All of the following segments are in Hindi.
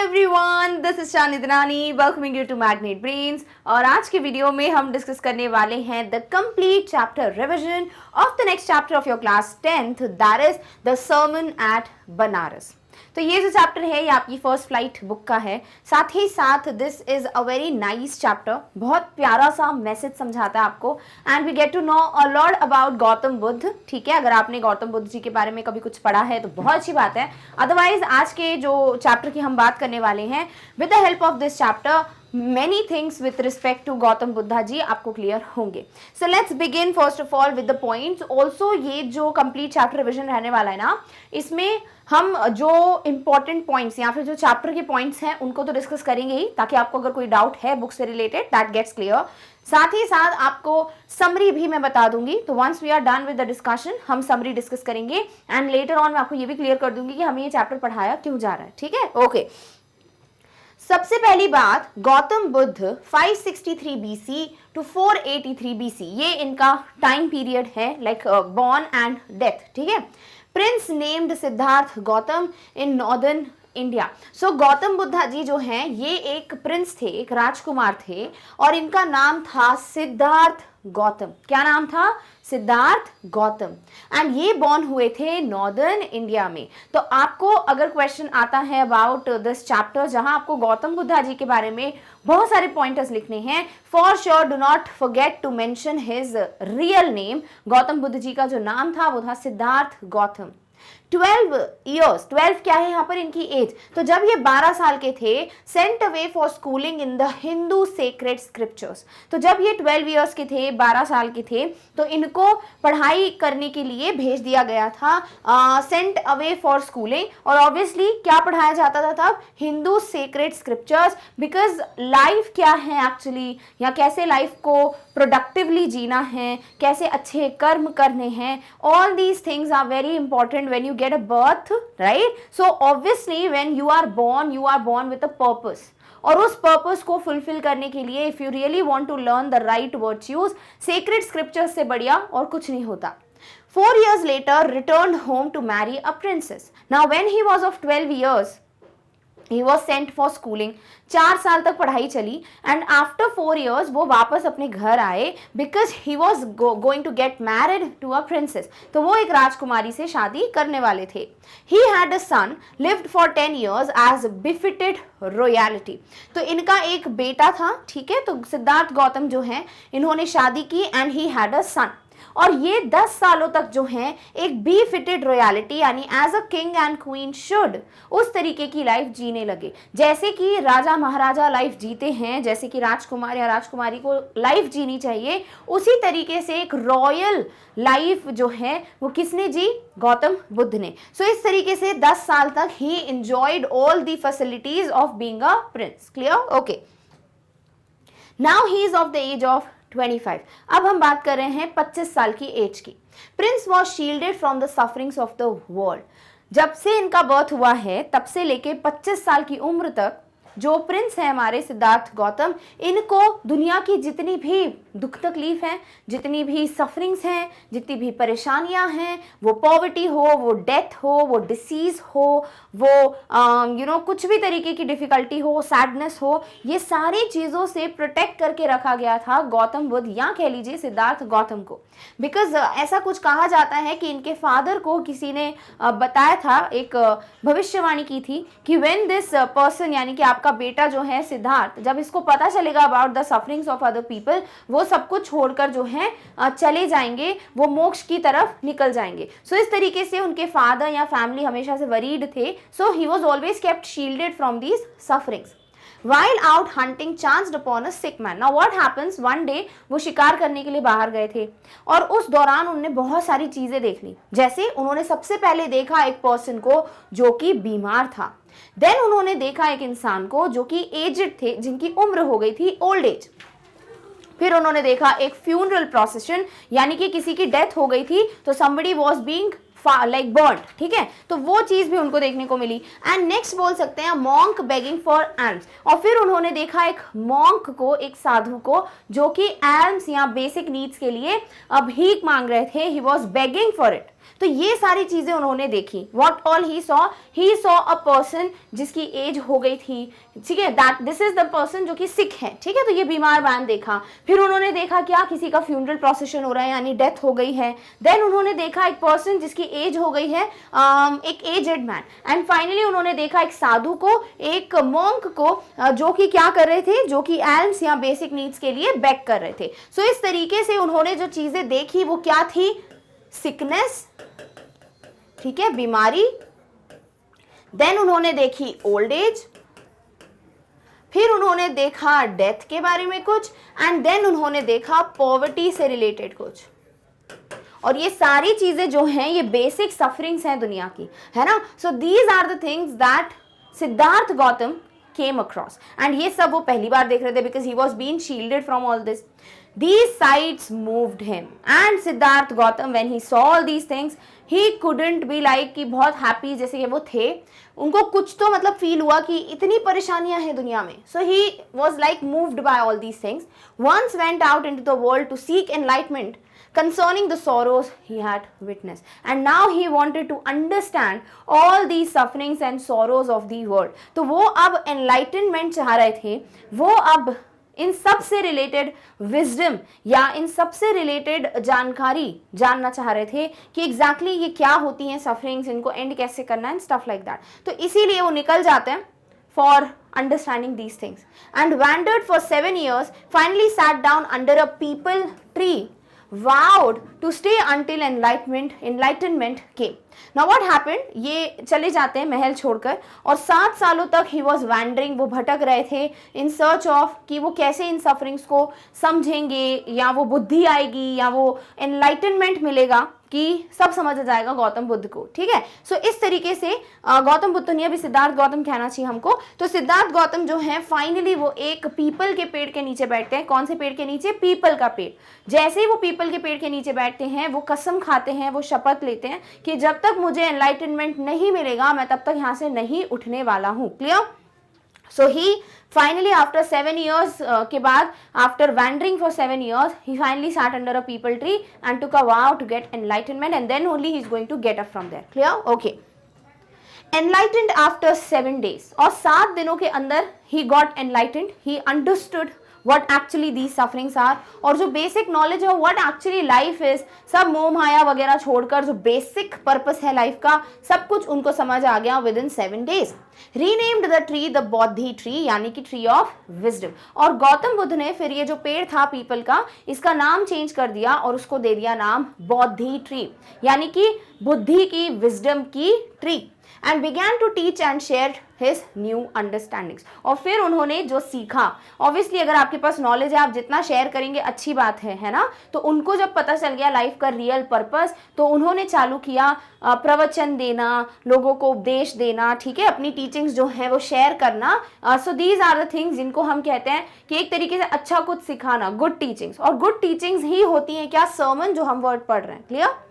Everyone, this is Shaan Nidnani welcoming you to Magnet Brains. और आज के वीडियो में हम डिस्कस करने वाले हैं the complete chapter revision of the next chapter of your class 10th, that is the sermon at Benares. तो ये जो चैप्टर है ये आपकी फर्स्ट फ्लाइट बुक का है। साथ ही साथ this is a very nice chapter, बहुत प्यारा सा मैसेज समझाता है आपको and we get to know a lot about Gautam Buddha. ठीक है, अगर आपने गौतम बुद्ध जी के बारे में कभी कुछ पढ़ा है तो बहुत अच्छी बात है। अदरवाइज आज के जो चैप्टर की हम बात करने वाले हैं, with the help of this chapter many things with respect to Gautam Buddha ji आपको क्लियर होंगे। So let's begin first of all with the points. Also ये जो complete chapter revision रहने वाला है ना, इसमें हम जो important points या फिर जो chapter के points हैं उनको तो डिस्कस करेंगे ही, ताकि आपको अगर कोई डाउट है बुक से रिलेटेड दैट गेट्स क्लियर। साथ ही साथ आपको समरी भी मैं बता दूंगी। तो once we are done with the discussion हम समरी डिस्कस करेंगे एंड लेटर ऑन मैं आपको ये भी क्लियर कर दूंगी कि हमें ये चैप्टर पढ़ाया क्यों जा रहा है। ठीक है, ओके। सबसे पहली बात, Gautam Buddha 563 BC to 483 BC, ये इनका टाइम पीरियड है, लाइक बॉर्न एंड डेथ। ठीक है, prince named Siddhartha Gautam in northern India. So Gautam Buddha ji जो हैं ये एक प्रिंस थे, एक राजकुमार थे और इनका नाम था सिद्धार्थ गौतम। क्या नाम था? सिद्धार्थ गौतम। एंड ये बॉर्न हुए थे नॉर्दर्न इंडिया में। तो आपको अगर क्वेश्चन आता है अबाउट दिस चैप्टर जहां आपको गौतम बुद्धा जी के बारे में बहुत सारे पॉइंटर्स लिखने हैं, for sure do not forget to mention his real name. Gautam Buddha ji का जो नाम था वो था सिद्धार्थ गौतम। 12 ईयर्स, 12 क्या है यहाँ पर इनकी एज, तो जब ये 12 साल के थे, sent away for schooling in the Hindu sacred scriptures. तो जब ये 12 ईयर्स के थे, 12 साल के थे, तो इनको पढ़ाई करने के लिए भेज दिया गया था, सेंट अवे फॉर स्कूलिंग। और ऑब्वियसली क्या पढ़ाया जाता था तब? Hindu sacred scriptures. Because life क्या है एक्चुअली, या कैसे लाइफ को प्रोडक्टिवली जीना है, कैसे अच्छे कर्म करने हैं, all these things are very important when you get a birth, right? So obviously when you are born with a purpose, और उस पर्पस को फुलफिल करने के लिए if you really want to learn the right virtues, sacred scriptures से बढ़िया और कुछ नहीं होता। 4 years later returned home to marry a princess. Now when he was of 12 years he was sent for schooling. 4 साल तक पढ़ाई चली एंड आफ्टर 4 years वो वापस अपने घर आए because he was going to get married to a princess. तो वो एक राजकुमारी से शादी करने वाले थे। He had a son, lived for 10 years as befitted royalty. तो इनका एक बेटा था, ठीक है। तो सिद्धार्थ गौतम जो हैं इन्होंने शादी की and he had a son. और ये 10 सालों तक जो हैं एक बी फिटेड रॉयलिटी यानी as a king and queen should, उस तरीके की लाइफ जीने लगे जैसे कि राजा महाराजा लाइफ जीते हैं, जैसे कि राजकुमार या राजकुमारी को लाइफ जीनी चाहिए, उसी तरीके से एक रॉयल लाइफ जो है वो किसने जी? गौतम बुद्ध ने। सो इस तरीके से 10 साल तक he enjoyed all the facilities of being a prince. Clear? Okay. Now he is of the age of 25। अब हम बात कर रहे हैं 25 साल की एज की। Prince was shielded from the sufferings of the world. जब से इनका बर्थ हुआ है तब से लेके 25 साल की उम्र तक जो प्रिंस है हमारे सिद्धार्थ गौतम, इनको दुनिया की जितनी भी दुख तकलीफ है, जितनी भी सफरिंग्स हैं, जितनी भी परेशानियां हैं, वो पॉवर्टी हो, वो डेथ हो, वो डिसीज हो, वो कुछ भी तरीके की डिफिकल्टी हो, सैडनेस हो, ये सारी चीज़ों से प्रोटेक्ट करके रखा गया था गौतम बुद्ध या कह लीजिए सिद्धार्थ गौतम को। बिकॉज ऐसा कुछ कहा जाता है कि इनके फादर को किसी ने बताया था, एक भविष्यवाणी की थी कि व्हेन दिस पर्सन यानी कि आपका बेटा जो है सिद्धार्थ, जब इसको पता चलेगा about the sufferings of other people, वो सब कुछ छोड़कर जो है चले जाएंगे, वो मोक्ष की तरफ निकल जाएंगे। सो इस तरीके से उनके फादर या फैमिली हमेशा से वरीड थे। So he was always kept shielded from these sufferings. While out hunting chanced upon a sick man. Now what happens? One day वो शिकार करने के लिए बाहर गए थे और उस दौरान उन्होंने बहुत सारी चीजें देख ली। जैसे उन्होंने सबसे पहले देखा एक पर्सन को जो कि बीमार था। देन उन्होंने देखा एक इंसान को जो कि एजेड थे, जिनकी उम्र हो गई थी ओल्ड एज। फिर उन्होंने देखा एक फ्यूनरल प्रोसेशन यानी कि किसी की डेथ हो गई थी, तो somebody was being like bird, ठीक है। तो वो चीज भी उनको देखने को मिली। एंड नेक्स्ट बोल सकते हैं मॉन्क बेगिंग फॉर एल्म्स। और फिर उन्होंने देखा एक मॉन्क को, एक साधु को जो कि एल्म्स या बेसिक नीड्स के लिए भीख मांग रहे थे। He was begging for it. तो ये सारी चीजें उन्होंने देखी. What all he saw a person जिसकी एज हो गई थी, ठीक है, that this is the person जो कि सिक है, ठीक है, तो ये बीमार मैन देखा. फिर उन्होंने देखा क्या, किसी का फ्यूनरल प्रोसेशन हो रहा है यानी डेथ हो गई है. देन उन्होंने देखा एक पर्सन जिसकी एज हो गई है, एक एजेड मैन. एंड फाइनली उन्होंने देखा एक साधु को, एक मॉन्क को, जो कि क्या कर रहे थे, जो कि एल्म्स या बेसिक नीड्स के लिए बेग कर रहे थे. सो इस तरीके से उन्होंने जो चीजें देखी वो क्या थी, सिकनेस, ठीक है, बीमारी. देन उन्होंने देखी ओल्ड एज, फिर उन्होंने देखा डेथ के बारे में कुछ, एंड देन उन्होंने देखा पॉवर्टी से रिलेटेड कुछ. और ये सारी चीजें जो हैं ये बेसिक सफरिंग्स हैं दुनिया की, है ना. So these are the things that Siddhartha Gautam came across, and ये सब वो पहली बार देख रहे थे because he was been shielded from all this. These sights moved him, and Siddharth Gautam, when he saw all these things, he couldn't be like कि बहुत happy जैसे कि वो थे, उनको कुछ तो मतलब फील हुआ कि इतनी परेशानियां हैं दुनिया में. So he was like moved by all these things. Once went out into the world to seek enlightenment concerning the sorrows he had witnessed, and now he wanted to understand all these sufferings and sorrows of the world. तो वो अब enlightenment चाह रहे थे, वो अब इन सब से रिलेटेड विजडम या इन सब से रिलेटेड जानकारी जानना चाह रहे थे कि एग्जैक्टली ये क्या होती हैं सफरिंग्स, इनको एंड कैसे करना है, स्टफ लाइक दैट. तो इसीलिए वो निकल जाते हैं for understanding these things, and wandered for 7 years, finally sat down under a people tree, vowed to stay until enlightenment came. Now what happened, ये चले जाते हैं महल छोड़कर, और 7 सालों तक he was wandering, वो भटक रहे थे in search of कि वो कैसे इन सफरिंग्स को समझेंगे, या वो बुद्धि आएगी, या वो enlightenment मिलेगा कि सब समझ जाएगा गौतम बुद्ध को, ठीक है. सो इस तरीके से गौतम बुद्ध तो नहीं, अभी सिद्धार्थ गौतम कहना चाहिए हमको. तो सिद्धार्थ गौतम जो है फाइनली वो एक पीपल के पेड़ के नीचे बैठते हैं. कौन से पेड़ के नीचे, पीपल का पेड़. जैसे ही वो पीपल के पेड़ के नीचे बैठते हैं वो कसम खाते हैं, वो शपथ लेते हैं कि जब तक मुझे एनलाइटनमेंट नहीं मिलेगा मैं तब तक यहाँ से नहीं उठने वाला हूँ. Clear. So he finally after 7 years के बाद, after wandering for 7 years, he finally sat under a peepal tree and took a vow to get enlightenment, and then only he is going to get up from there. Clear? Okay. Enlightened after 7 days, और 7 दिनों के अंदर he got enlightened. He understood what actually these sufferings are, और जो बेसिक नॉलेज है what actually life is, सब मोह माया वगैरह छोड़कर जो बेसिक पर्पस है लाइफ का, सब कुछ उनको समझ आ गया within 7 days. Renamed the tree the Bodhi tree, यानी कि ट्री ऑफ विजडम. और गौतम बुद्ध ने फिर ये जो पेड़ था पीपल का, इसका नाम चेंज कर दिया और उसको दे दिया नाम बौद्धि ट्री, यानी कि बुद्धि की, विजडम की tree. And began to teach and share his new understandings. और फिर उन्होंने जो सीखा, ऑब्वियसली अगर आपके पास नॉलेज है आप जितना शेयर करेंगे अच्छी बात है ना. तो उनको जब पता चल गया लाइफ का रियल पर्पस, तो उन्होंने चालू किया प्रवचन देना, लोगों को उपदेश देना, ठीक है, अपनी टीचिंग्स जो है वो शेयर करना. So these are the things जिनको हम कहते हैं कि एक तरीके से अच्छा कुछ सिखाना, गुड टीचिंग्स. और गुड टीचिंग्स ही होती हैं क्या, सर्मन जो हम वर्ड पढ़ रहे हैं. Clear.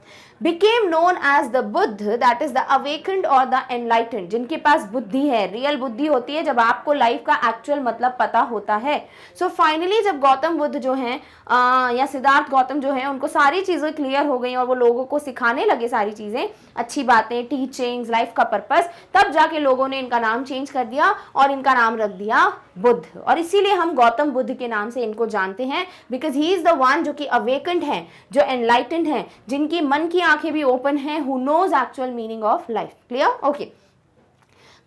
became known as the Buddha, that is the awakened or the enlightened, जिनके पास बुद्धि है, रियल बुद्धि होती है जब आपको लाइफ का एक्चुअल मतलब पता होता है. सो फाइनली जब गौतम बुद्ध जो हैं या सिद्धार्थ गौतम जो हैं, उनको सारी चीज़ें क्लियर हो गई और वो लोगों को सिखाने लगे सारी चीज़ें, अच्छी बातें, टीचिंग्स, लाइफ का पर्पस, तब जाके लोगों ने इनका नाम चेंज कर दिया और इनका नाम रख दिया बुद्ध. और इसीलिए हम गौतम बुद्ध के नाम से इनको जानते हैं, because he is the one जो कि अवेकेंड है, जो एनलाइटेंड है, जिनकी मन की आंखें भी ओपन है, who knows actual meaning of life. Clear. Okay.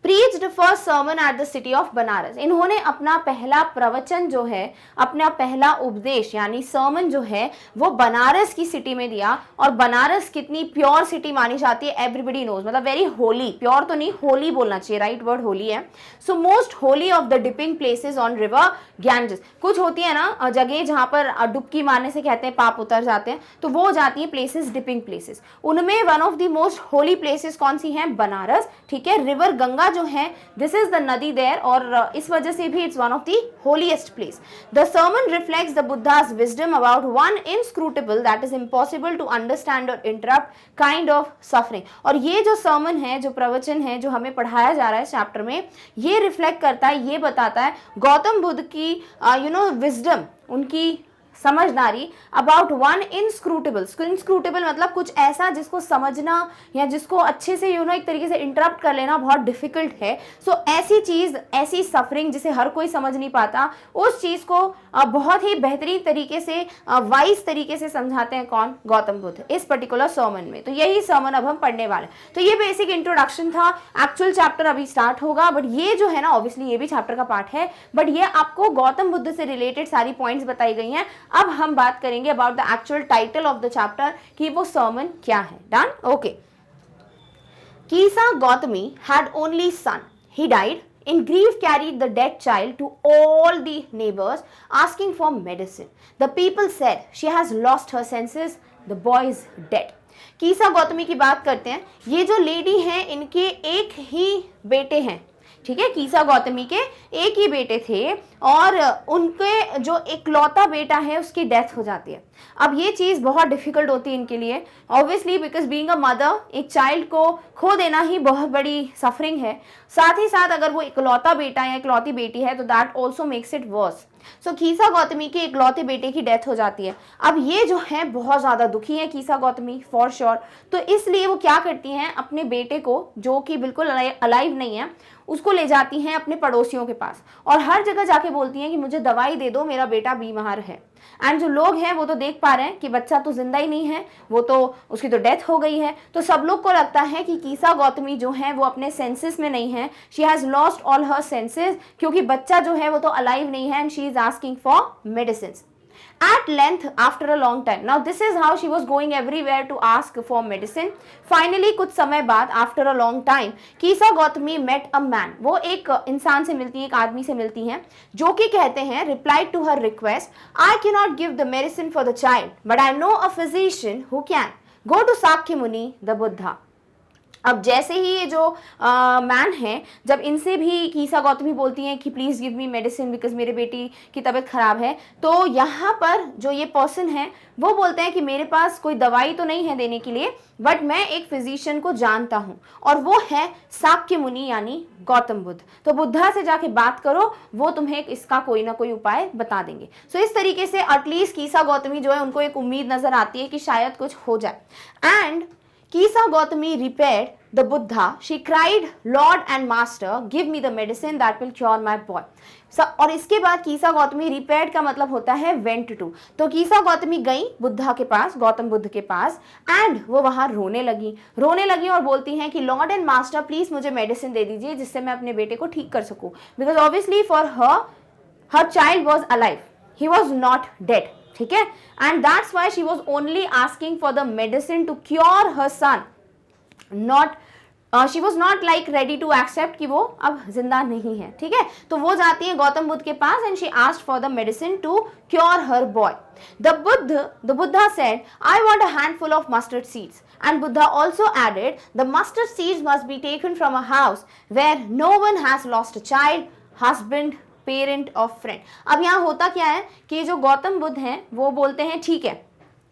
Preached first sermon at the city of Benares. इन्होंने अपना पहला प्रवचन जो है, अपना पहला उपदेश यानी सर्मन जो है वो बनारस की सिटी में दिया. और बनारस कितनी प्योर सिटी मानी जाती है, एवरीबडी नोज, मतलब वेरी होली, प्योर तो नहीं, होली बोलना चाहिए, राइट वर्ड होली है. So most Holi of the dipping places on river Ganges. कुछ होती है ना जगह जहां पर डुबकी मारने से कहते हैं पाप उतर जाते हैं, तो वो जाती है प्लेसेस, डिपिंग प्लेसेस. उनमें one of the most Holi places कौन सी है, बनारस. ठीक है. रिवर गंगा जो है, दिस इज द नदी देयर, और इस वजह से भी it's one of the holiest place. The sermon reflects the Buddha's wisdom about one inscrutable, that is impossible to understand और इंटरप्ट काइंड ऑफ सफरिंग. और ये जो सर्मन है, जो प्रवचन है, जो हमें पढ़ाया जा रहा है चैप्टर में, ये रिफ्लेक्ट करता है, ये बताता है गौतम बुद्ध की विजडम, उनकी समझदारी अबाउट वन इनस्क्रूटेबल, इनस्क्रूटेबल मतलब कुछ ऐसा जिसको समझना या जिसको अच्छे से एक तरीके से इंटरप्ट कर लेना बहुत डिफिकल्ट है। सो ऐसी चीज, ऐसी सफरिंग जिसे हर कोई समझ नहीं पाता, उस चीज को बहुत ही बेहतरीन तरीके से, वाइज तरीके से समझाते हैं कौन? गौतम बुद्ध इस पर्टिकुलर सर्मन में। तो यही सर्मन अब हम पढ़ने वाले। तो ये बेसिक इंट्रोडक्शन था। एक्चुअल चैप्टर अभी स्टार्ट होगा, बट ये जो है ना, ऑब्वियसली ये भी चैप्टर का पार्ट है, बट ये आपको गौतम बुद्ध से रिलेटेड सारी पॉइंट्स बताई गई हैं। अब हम बात करेंगे about the actual title of the chapter कि वो सर्मन क्या है। Done? Okay. कीसा Gautami had only son. He died. In grief carried the dead child to all the neighbors asking for medicine. The people said she has lost her senses. The boy is dead. कीसा Gautami की बात करते हैं। ये जो लेडी हैं इनके एक ही बेटे हैं, ठीक है। कीसा गौतमी के एक ही बेटे थे और उनके जो इकलौता बेटा है उसकी डेथ हो जाती है। अब ये चीज़ बहुत डिफिकल्ट होती है इनके लिए, obviously, because being a mother, एक चाइल्ड को खो देना ही बहुत बड़ी सफरिंग है। साथ ही साथ अगर वो इकलौता बेटा या इकलौती बेटी है तो that also makes it worse. So Kisa Gautami के इकलौते बेटे की डेथ हो जाती है। अब ये जो है बहुत ज़्यादा दुखी है कीसा गौतमी, फॉर श्योर। तो इसलिए वो क्या करती हैं, अपने बेटे को जो कि बिल्कुल अलाइव नहीं है उसको ले जाती हैं अपने पड़ोसियों के पास और हर जगह जाके बोलती हैं कि मुझे दवाई दे दो, मेरा बेटा बीमार है। एंड जो लोग हैं वो तो देख पा रहे हैं कि बच्चा तो जिंदा ही नहीं है, वो तो उसकी तो डेथ हो गई है। तो सब लोग को लगता है कि कीसा गौतमी जो है वो अपने सेंसेस में नहीं है, she has lost all her senses, क्योंकि बच्चा जो है वो तो अलाइव नहीं है and she is asking for medicine. At length, after a long time, now this is how she was going everywhere to ask for medicine. Finally, कुछ समय बाद, after a long time, कीसा Gautami met a man. वो एक इंसान से मिलती हैं, एक आदमी से मिलती हैं, जो कि कहते हैं, replied to her request, I cannot give the medicine for the child, but I know a physician who can. Go to Sakya Muni, the Buddha. अब जैसे ही ये जो मैन है, जब इनसे भी कीसा गौतमी बोलती हैं कि please give me medicine because मेरे बेटी की तबीयत ख़राब है, तो यहाँ पर जो ये पर्सन है वो बोलते हैं कि मेरे पास कोई दवाई तो नहीं है देने के लिए, बट मैं एक फिजिशियन को जानता हूँ और वो है साक्य मुनि यानी गौतम बुद्ध। तो बुद्धा से जाके बात करो, वो तुम्हें इसका कोई ना कोई उपाय बता देंगे। सो इस तरीके से एटलीस्ट कीसा गौतमी जो है उनको एक उम्मीद नज़र आती है कि शायद कुछ हो जाए। And Kisa Gautami repaired the Buddha. She cried, Lord and Master, give me the medicine that will cure my boy. और इसके बाद कीसा गौतमी, रिपेयर्ड का मतलब होता है वेंट टू। तो कीसा गौतमी गई बुद्धा के पास, गौतम बुद्ध के पास, एंड वो वहाँ रोने लगी और बोलती हैं कि लॉर्ड एंड मास्टर प्लीज मुझे मेडिसिन दे दीजिए जिससे मैं अपने बेटे को ठीक कर सकूँ। Because obviously for her child was alive, he was not dead, ठीक है। And that's why she was only asking for the medicine to cure her son, not she was not like ready to accept कि वो अब जिंदा नहीं है, ठीक है। तो वो जाती है गौतम बुद्ध के पास and she asked for the medicine to cure her boy. The Buddha said I want a handful of mustard seeds and Buddha also added the mustard seeds must be taken from a house where no one has lost a child, husband, parent of friend. अब यहाँ होता क्या है कि जो गौतम बुद्ध हैं वो बोलते हैं ठीक है,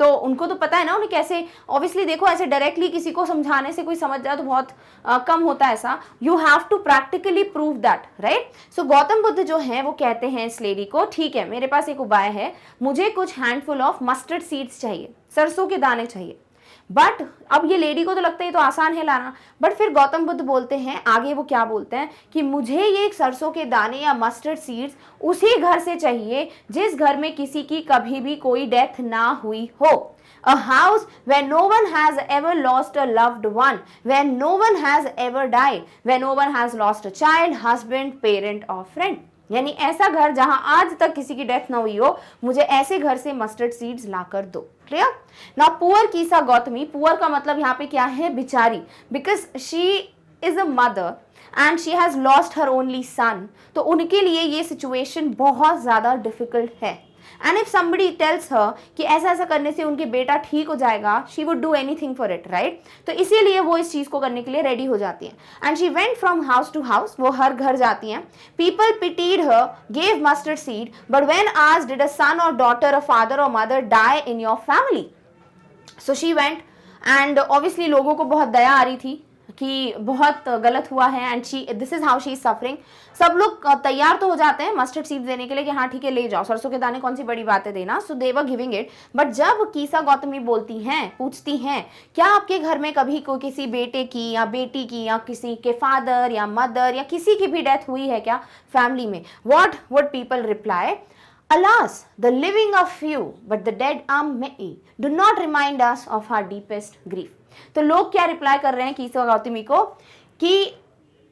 तो उनको तो पता है ना उन्हें कैसे, ऑब्वियसली देखो ऐसे डायरेक्टली किसी को समझाने से कोई समझ जाए तो बहुत कम होता है ऐसा, you have to practically prove that, right. So Gautam Buddha जो है वो कहते हैं इस लेडी को, ठीक है मेरे पास एक उपाय है, मुझे कुछ हैंडफुल ऑफ मस्टर्ड सीड्स चाहिए, सरसों के दाने चाहिए। बट अब ये लेडी को तो लगता है तो आसान है लाना, बट फिर गौतम बुद्ध बोलते हैं आगे, वो क्या बोलते हैं कि मुझे ये सरसों के दाने या मस्टर्ड सीड्स उसी घर से चाहिए जिस घर में किसी की कभी भी कोई डेथ ना हुई हो। A house where no one has ever lost a loved one, where no one has ever died, where no one has lost a child, husband, parent or friend. यानी ऐसा घर जहां आज तक किसी की डेथ ना हुई हो, मुझे ऐसे घर से मस्टर्ड सीड्स लाकर दो। Clear? Now poor कीसा Gautami, poor का मतलब यहाँ पे क्या है, बिचारी, because she is a mother and she has lost her only सन। तो उनके लिए ये सिचुएशन बहुत ज्यादा डिफिकल्ट है। एंड इफ समबडी टेल्स हर कि ऐसा ऐसा करने से उनके बेटा ठीक हो जाएगा, she would do anything for it, right. तो इसीलिए वो इस चीज को करने के लिए रेडी हो जाती हैं। And she went from house to house, वो हर घर जाती हैं। People pitied her, gave mustard seed, but when asked did a son और डॉटर, अ फादर और mother die in your family. So she went and obviously लोगों को बहुत दया आ रही थी कि बहुत गलत हुआ है and she this is how she is suffering. सब लोग तैयार तो हो जाते हैं मस्टर्ड सीड्स देने के लिए कि हाँ ठीक है ले जाओ, सरसों के दाने कौन सी बड़ी बात है देना, सो दे वर गिविंग इट। बट जब कीसा गौतमी बोलती हैं, पूछती हैं क्या आपके घर में कभी कोई किसी बेटे की या बेटी की या किसी के फादर या मदर या किसी की भी डेथ हुई है क्या फैमिली में, what would people reply? Alas, the living are few, but the dead are many. Do not remind us of our deepest grief. तो लोग क्या रिप्लाई कर रहे हैं कीसा गौतमी को कि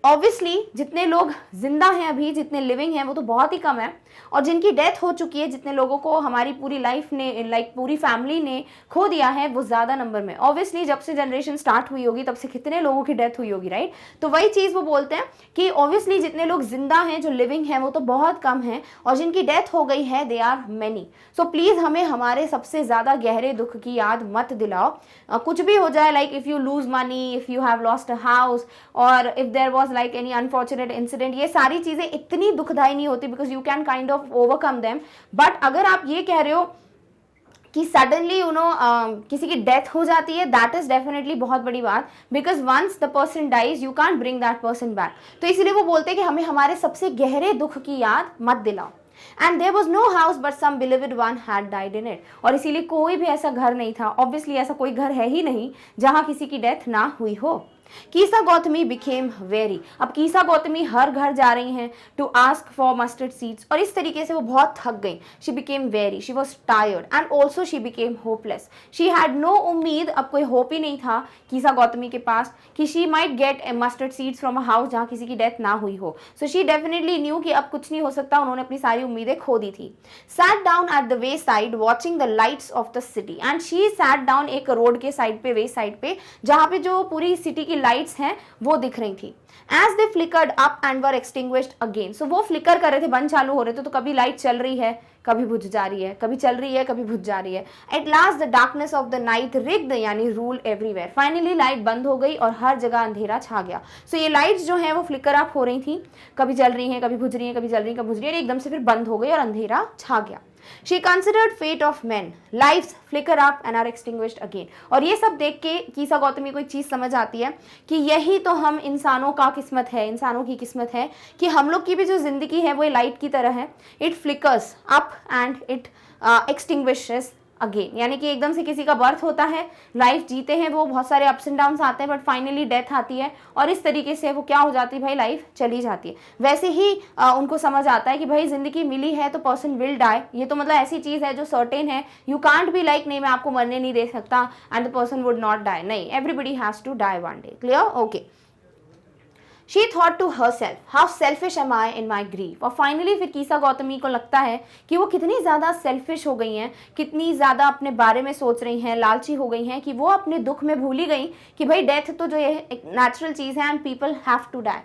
ऑब्वियसली जितने लोग जिंदा हैं अभी, जितने लिविंग हैं वो तो बहुत ही कम है, और जिनकी डेथ हो चुकी है, जितने लोगों को हमारी पूरी लाइफ ने पूरी फैमिली ने खो दिया है वो ज़्यादा नंबर में। ऑब्वियसली जब से जनरेशन स्टार्ट हुई होगी तब से कितने लोगों की डेथ हुई होगी, राइट? तो वही चीज़ वो बोलते हैं कि ऑब्वियसली जितने लोग जिंदा हैं, जो लिविंग हैं वो तो बहुत कम हैं, और जिनकी डेथ हो गई है they are many. So please हमें हमारे सबसे ज़्यादा गहरे दुख की याद मत दिलाओ। कुछ भी हो जाए, like if you lose money, if you have lost a house, और if there was like any unfortunate incident, ये सारी चीज़ें इतनी दुखदाई नहीं होती because you can kind of overcome them. But अगर आप ये कह रहे हो कि सडनली किसी की डेथ हो जाती है, दैट इज डेफिनेटली बहुत बड़ी बात, because once the person dies you can't bring that person back. तो इसलिए वो बोलते हैं कि हमें हमारे सबसे गहरे दुख की याद मत दिलाओ। And there was no house but some beloved one had died in it, और इसीलिए कोई भी ऐसा घर नहीं था, ऑब्वियसली ऐसा कोई घर है ही नहीं जहां किसी की डेथ ना हुई हो। कीसा गौतमी बिकेम वेरी, अब कीसा गौतमी हर घर जा रही हैं to ask for mustard seeds, और इस तरीके से वो बहुत थक गई। She became very, she was tired and also she became hopeless. She had no उम्मीद, अब कोई होप ही नहीं था कीसा गौतमी के पास कि she might gate A mustard seeds from a house जहाँ किसी की डेथ ना हुई हो। सो शी डेफिनेटली न्यू कि अब कुछ नहीं हो सकता, उन्होंने अपनी सारी उम्मीदें खो दी थी। Sat down at the way side watching the lights off the city, and she sat down एक रोड के साइड पे, वे साइड पे, जहाँ पे जो पूरी सिटी की लाइट्स हैं वो दिख रही थी। As they flickered up and were extinguished again, so वो फ्लिकर कर रहे थे, बंद चालू हो रहे थे, तो कभी लाइट चल रही है, कभी बुझ जा रही है, कभी चल रही है, कभी बुझ जा रही है। At last the darkness of the night rigged, यानी रूल everywhere, फाइनली लाइट बंद हो गई और हर जगह अंधेरा छा गया। सो ये लाइट्स जो हैं वो फ्लिकर अप हो रही थी, कभी चल रही हैं, कभी बुझ रही हैं, कभी चल रही हैं, कभी बुझ रही है, एकदम से फिर बंद हो गई और अंधेरा छा गया। She considered fate of men, lives flicker up and are extinguished again। और ये सब देख के कीसा गौतमी को एक चीज़ समझ आती है कि यही तो हम इंसानों का किस्मत है, इंसानों की किस्मत है कि हम लोग की भी जो ज़िंदगी है वो लाइट की तरह है। It flickers up and it extinguishes again, यानी कि एकदम से किसी का बर्थ होता है, लाइफ जीते हैं वो, बहुत सारे अप्स एंड डाउन्स आते हैं, बट फाइनली डेथ आती है और इस तरीके से वो क्या हो जाती है भाई, लाइफ चली जाती है। वैसे ही उनको समझ आता है कि भाई जिंदगी मिली है तो पर्सन विल डाई, ये तो मतलब ऐसी चीज़ है जो सर्टेन है, यू कांट बी लाइक नहीं मैं आपको मरने नहीं दे सकता and the person would not die, नहीं, everybody has to die one day. Clear? Okay. She thought to herself, how selfish am I in my grief। और फाइनली फिर कीसा गौतमी को लगता है कि वो कितनी ज़्यादा सेल्फिश हो गई हैं, कितनी ज़्यादा अपने बारे में सोच रही हैं, लालची हो गई हैं कि वो अपने दुख में भूल ही गई कि भाई डेथ तो जो ये एक नेचुरल चीज़ है and people have to die.